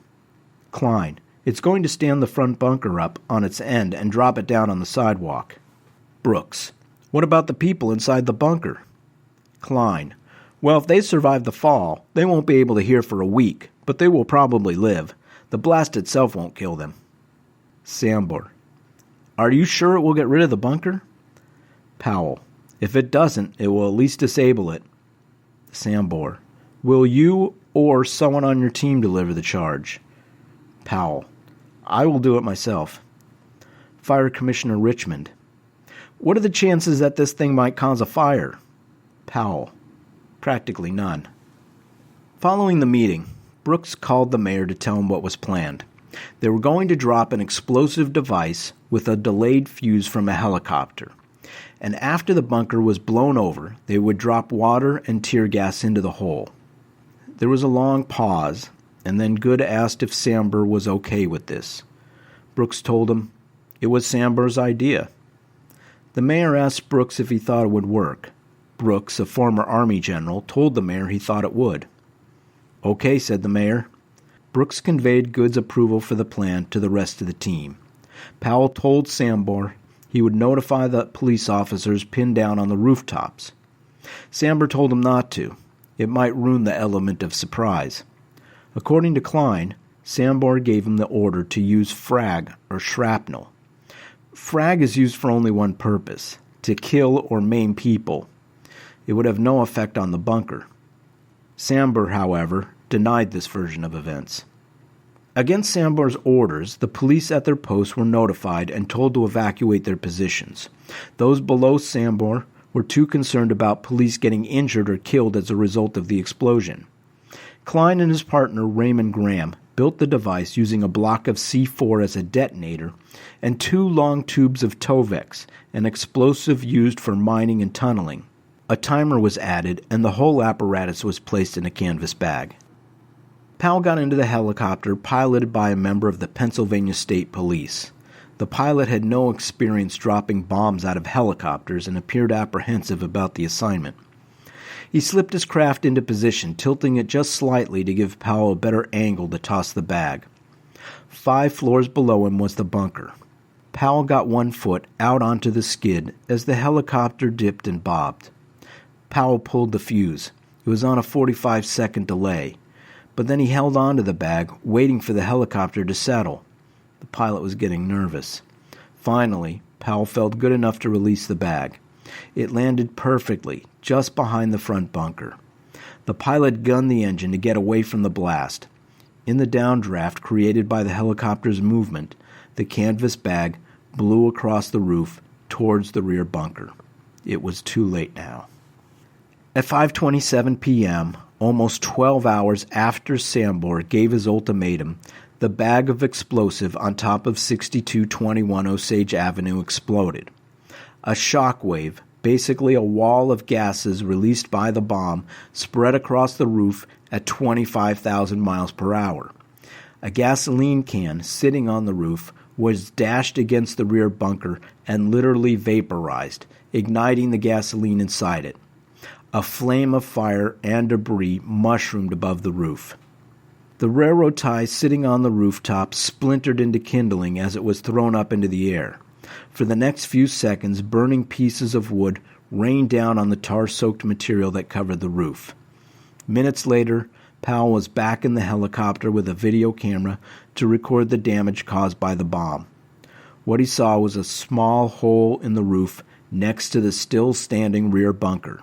Klein: It's going to stand the front bunker up on its end and drop it down on the sidewalk. Brooks: What about the people inside the bunker? Klein: Well, if they survive the fall, they won't be able to hear for a week, but they will probably live. The blast itself won't kill them. Sambor: Are you sure it will get rid of the bunker? Powell: If it doesn't, it will at least disable it. Sambor: Will you or someone on your team deliver the charge? Powell: I will do it myself. Fire Commissioner Richmond: What are the chances that this thing might cause a fire? Powell: Practically none. Following the meeting, Brooks called the mayor to tell him what was planned. They were going to drop an explosive device with a delayed fuse from a helicopter, and after the bunker was blown over, they would drop water and tear gas into the hole. There was a long pause, and then Good asked if Sambor was okay with this. Brooks told him it was Sambor's idea. The mayor asked Brooks if he thought it would work. Brooks, a former Army general, told the mayor he thought it would. Okay, said the mayor. Brooks conveyed Good's approval for the plan to the rest of the team. Powell told Sambor he would notify the police officers pinned down on the rooftops. Sambor told him not to. It might ruin the element of surprise. According to Klein, Sambor gave him the order to use frag or shrapnel. Frag is used for only one purpose: to kill or maim people. It would have no effect on the bunker. Sambor, however, denied this version of events. Against Sambor's orders, the police at their posts were notified and told to evacuate their positions. Those below Sambor were too concerned about police getting injured or killed as a result of the explosion. Klein and his partner Raymond Graham built the device using a block of C4 as a detonator and 2 long tubes of Tovex, an explosive used for mining and tunneling. A timer was added, and the whole apparatus was placed in a canvas bag. Powell got into the helicopter piloted by a member of the Pennsylvania State Police. The pilot had no experience dropping bombs out of helicopters and appeared apprehensive about the assignment. He slipped his craft into position, tilting it just slightly to give Powell a better angle to toss the bag. 5 floors below him was the bunker. Powell got one foot out onto the skid as the helicopter dipped and bobbed. Powell pulled the fuse. It was on a 45-second delay. But then he held on to the bag, waiting for the helicopter to settle. The pilot was getting nervous. Finally, Powell felt good enough to release the bag. It landed perfectly, just behind the front bunker. The pilot gunned the engine to get away from the blast. In the downdraft created by the helicopter's movement, the canvas bag blew across the roof towards the rear bunker. It was too late now. At 5:27 p.m., almost 12 hours after Sambor gave his ultimatum, the bag of explosive on top of 6221 Osage Avenue exploded. A shock wave, basically a wall of gases released by the bomb, spread across the roof at 25,000 miles per hour. A gasoline can sitting on the roof was dashed against the rear bunker and literally vaporized, igniting the gasoline inside it. A flame of fire and debris mushroomed above the roof. The railroad ties sitting on the rooftop splintered into kindling as it was thrown up into the air. For the next few seconds, burning pieces of wood rained down on the tar-soaked material that covered the roof. Minutes later, Powell was back in the helicopter with a video camera to record the damage caused by the bomb. What he saw was a small hole in the roof next to the still-standing rear bunker.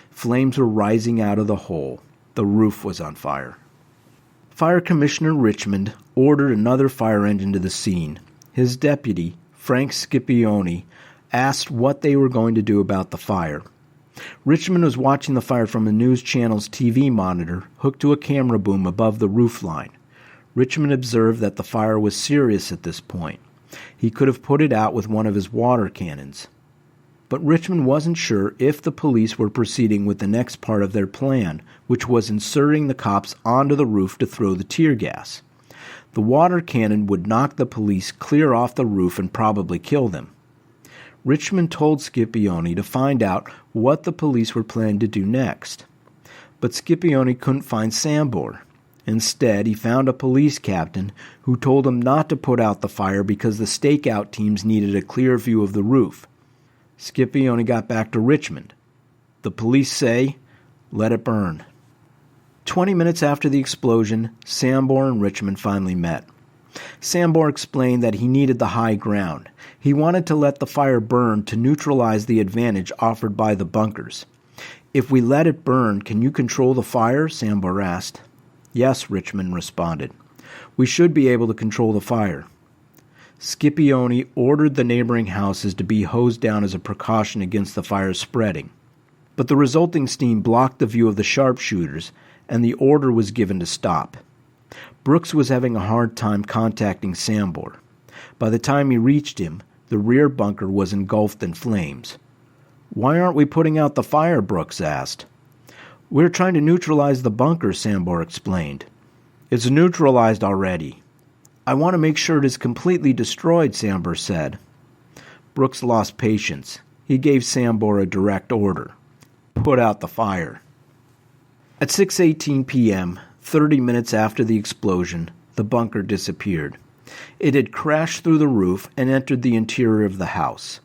Flames were rising out of the hole. The roof was on fire. Fire Commissioner Richmond ordered another fire engine to the scene. His deputy, Frank Scipione, asked what they were going to do about the fire. Richmond was watching the fire from a news channel's TV monitor hooked to a camera boom above the roofline. Richmond observed that the fire was serious at this point. He could have put it out with one of his water cannons. But Richmond wasn't sure if the police were proceeding with the next part of their plan, which was inserting the cops onto the roof to throw the tear gas. The water cannon would knock the police clear off the roof and probably kill them. Richmond told Scipione to find out what the police were planning to do next. But Scipione couldn't find Sambor. Instead, he found a police captain who told him not to put out the fire because the stakeout teams needed a clear view of the roof. Scipione got back to Richmond. The police say, "Let it burn." 20 minutes after the explosion, Sambor and Richmond finally met. Sambor explained that he needed the high ground. He wanted to let the fire burn to neutralize the advantage offered by the bunkers. "If we let it burn, can you control the fire?" Sambor asked. "Yes," Richmond responded. "We should be able to control the fire." Scipione ordered the neighboring houses to be hosed down as a precaution against the fire spreading. But the resulting steam blocked the view of the sharpshooters, and the order was given to stop. Brooks was having a hard time contacting Sambor. By the time he reached him, the rear bunker was engulfed in flames. "Why aren't we putting out the fire?" Brooks asked. "We're trying to neutralize the bunker," Sambor explained. "It's neutralized already." "I want to make sure it is completely destroyed," Sambor said. Brooks lost patience. He gave Sambor a direct order. "Put out the fire." At 6:18 p.m., 30 minutes after the explosion, the bunker disappeared. It had crashed through the roof and entered the interior of the house.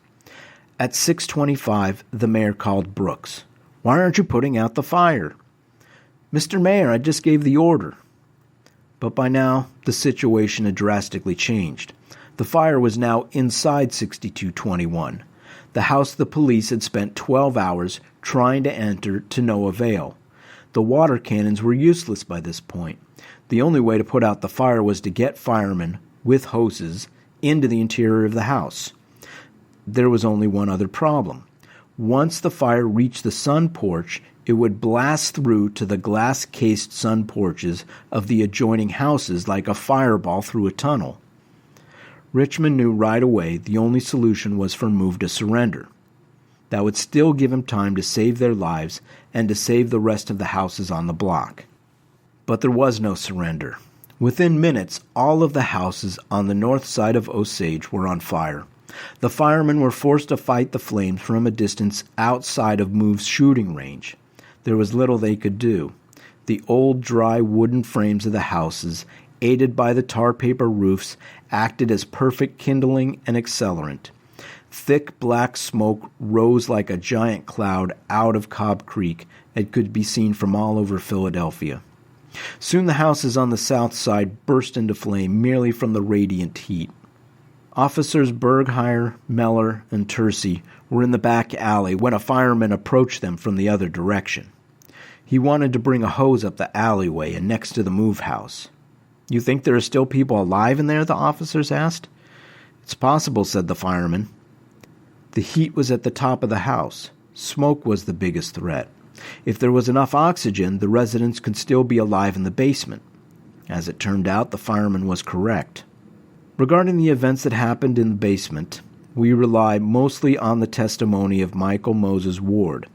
At 6:25, the mayor called Brooks. "Why aren't you putting out the fire?" "Mr. Mayor, I just gave the order." But by now, the situation had drastically changed. The fire was now inside 6221, the house the police had spent 12 hours trying to enter to no avail. The water cannons were useless by this point. The only way to put out the fire was to get firemen, with hoses, into the interior of the house. There was only one other problem. Once the fire reached the sun porch, it would blast through to the glass-cased sun porches of the adjoining houses like a fireball through a tunnel. Richmond knew right away the only solution was for Move to surrender. That would still give him time to save their lives and to save the rest of the houses on the block. But there was no surrender. Within minutes, all of the houses on the north side of Osage were on fire. The firemen were forced to fight the flames from a distance outside of Move's shooting range. There was little they could do. The old, dry wooden frames of the houses, aided by the tar paper roofs, acted as perfect kindling and accelerant. Thick black smoke rose like a giant cloud out of Cobb Creek and could be seen from all over Philadelphia. Soon the houses on the south side burst into flame merely from the radiant heat. Officers Bergheyer, Meller, and Tercy were in the back alley when a fireman approached them from the other direction. He wanted to bring a hose up the alleyway and next to the Move house. "You think there are still people alive in there?" the officers asked. "It's possible," said the fireman. The heat was at the top of the house. Smoke was the biggest threat. If there was enough oxygen, the residents could still be alive in the basement. As it turned out, the fireman was correct. Regarding the events that happened in the basement, we rely mostly on the testimony of Michael Moses Ward,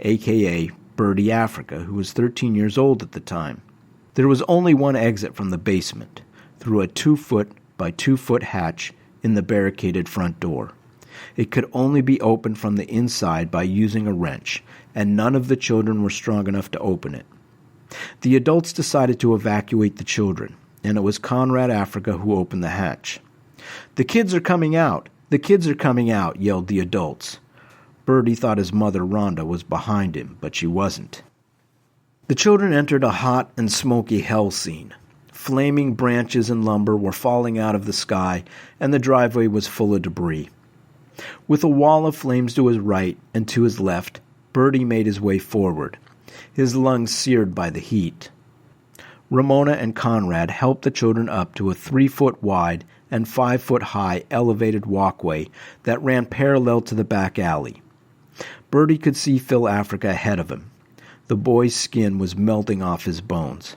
a.k.a. Birdie Africa, who was 13 years old at the time. There was only one exit from the basement, through a 2-foot by 2-foot hatch in the barricaded front door. It could only be opened from the inside by using a wrench, and none of the children were strong enough to open it. The adults decided to evacuate the children, and it was Conrad Africa who opened the hatch. "The kids are coming out! The kids are coming out!" yelled the adults. Birdie thought his mother, Rhonda, was behind him, but she wasn't. The children entered a hot and smoky hell scene. Flaming branches and lumber were falling out of the sky, and the driveway was full of debris. With a wall of flames to his right and to his left, Bertie made his way forward, his lungs seared by the heat. Ramona and Conrad helped the children up to a 3-foot wide and 5-foot high elevated walkway that ran parallel to the back alley. Bertie could see Phil Africa ahead of him. The boy's skin was melting off his bones.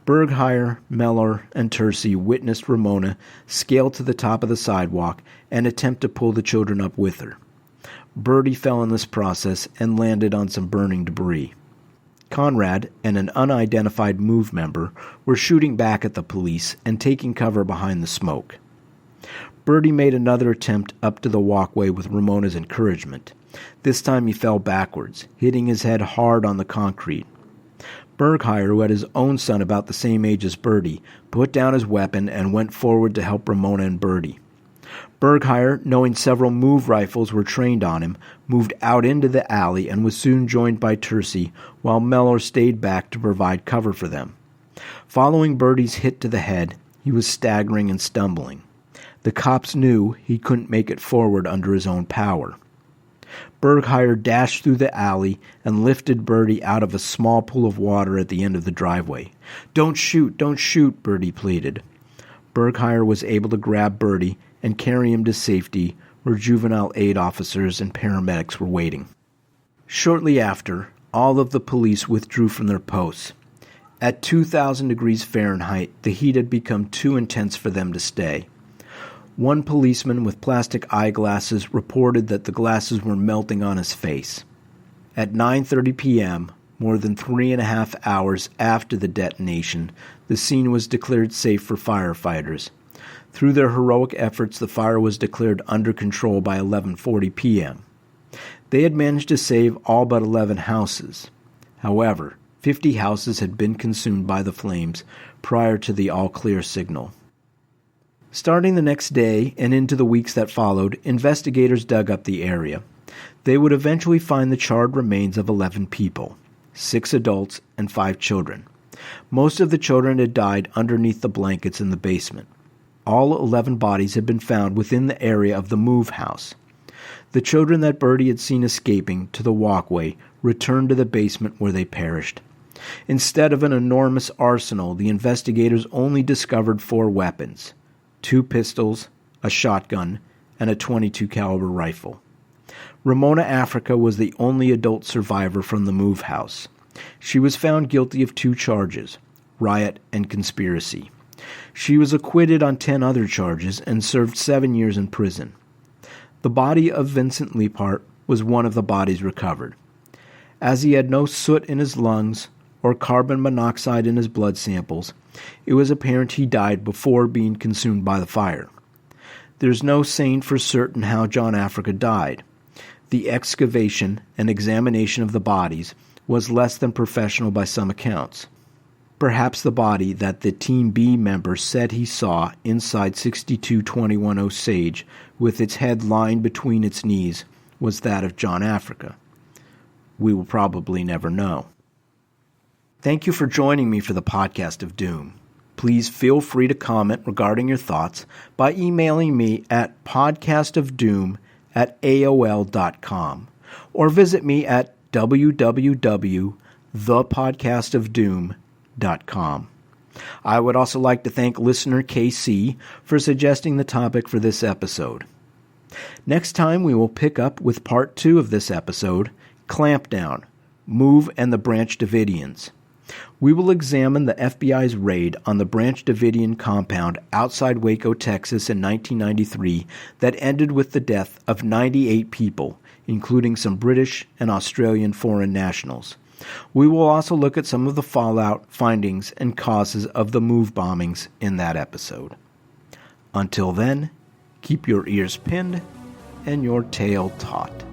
Bergheyer, Mellor, and Tercy witnessed Ramona scale to the top of the sidewalk and attempt to pull the children up with her. Bertie fell in this process and landed on some burning debris. Conrad and an unidentified MOVE member were shooting back at the police and taking cover behind the smoke. Bertie made another attempt up to the walkway with Ramona's encouragement. This time he fell backwards, hitting his head hard on the concrete. Bergheyer, who had his own son about the same age as Bertie, put down his weapon and went forward to help Ramona and Bertie. Bergheyer, knowing several MOVE rifles were trained on him, moved out into the alley and was soon joined by Tercy, while Mellor stayed back to provide cover for them. Following Bertie's hit to the head, he was staggering and stumbling. The cops knew he couldn't make it forward under his own power. Bergheyer dashed through the alley and lifted Bertie out of a small pool of water at the end of the driveway. Don't shoot, Bertie pleaded. Bergheyer was able to grab Bertie and carry him to safety, where juvenile aid officers and paramedics were waiting. Shortly after, all of the police withdrew from their posts. At 2,000 degrees Fahrenheit, the heat had become too intense for them to stay. One policeman with plastic eyeglasses reported that the glasses were melting on his face. At 9:30 p.m., more than 3.5 hours after the detonation, the scene was declared safe for firefighters. Through their heroic efforts, the fire was declared under control by 11:40 p.m. They had managed to save all but 11 houses. However, 50 houses had been consumed by the flames prior to the all-clear signal. Starting the next day and into the weeks that followed, investigators dug up the area. They would eventually find the charred remains of 11 people, 6 adults and 5 children. Most of the children had died underneath the blankets in the basement. All 11 bodies had been found within the area of the MOVE house. The children that Bertie had seen escaping to the walkway returned to the basement where they perished. Instead of an enormous arsenal, the investigators only discovered 4 weapons: 2 pistols, a shotgun, and a .22 caliber rifle. Ramona Africa was the only adult survivor from the MOVE house. She was found guilty of 2 charges, riot and conspiracy. She was acquitted on 10 other charges and served 7 years in prison. The body of Vincent Leapart was one of the bodies recovered. As he had no soot in his lungs or carbon monoxide in his blood samples, it was apparent he died before being consumed by the fire. There's no saying for certain how John Africa died. The excavation and examination of the bodies was less than professional by some accounts. Perhaps the body that the Team B member said he saw inside 6221 Osage with its head lying between its knees was that of John Africa. We will probably never know. Thank you for joining me for the Podcast of Doom. Please feel free to comment regarding your thoughts by emailing me at podcastofdoom@aol.com or visit me at www.thepodcastofdoom.com. I would also like to thank listener KC for suggesting the topic for this episode. Next time we will pick up with part 2 of this episode, Clampdown, MOVE and the Branch Davidians. We will examine the FBI's raid on the Branch Davidian compound outside Waco, Texas in 1993 that ended with the death of 98 people, including some British and Australian foreign nationals. We will also look at some of the fallout, findings, and causes of the MOVE bombings in that episode. Until then, keep your ears pinned and your tail taut.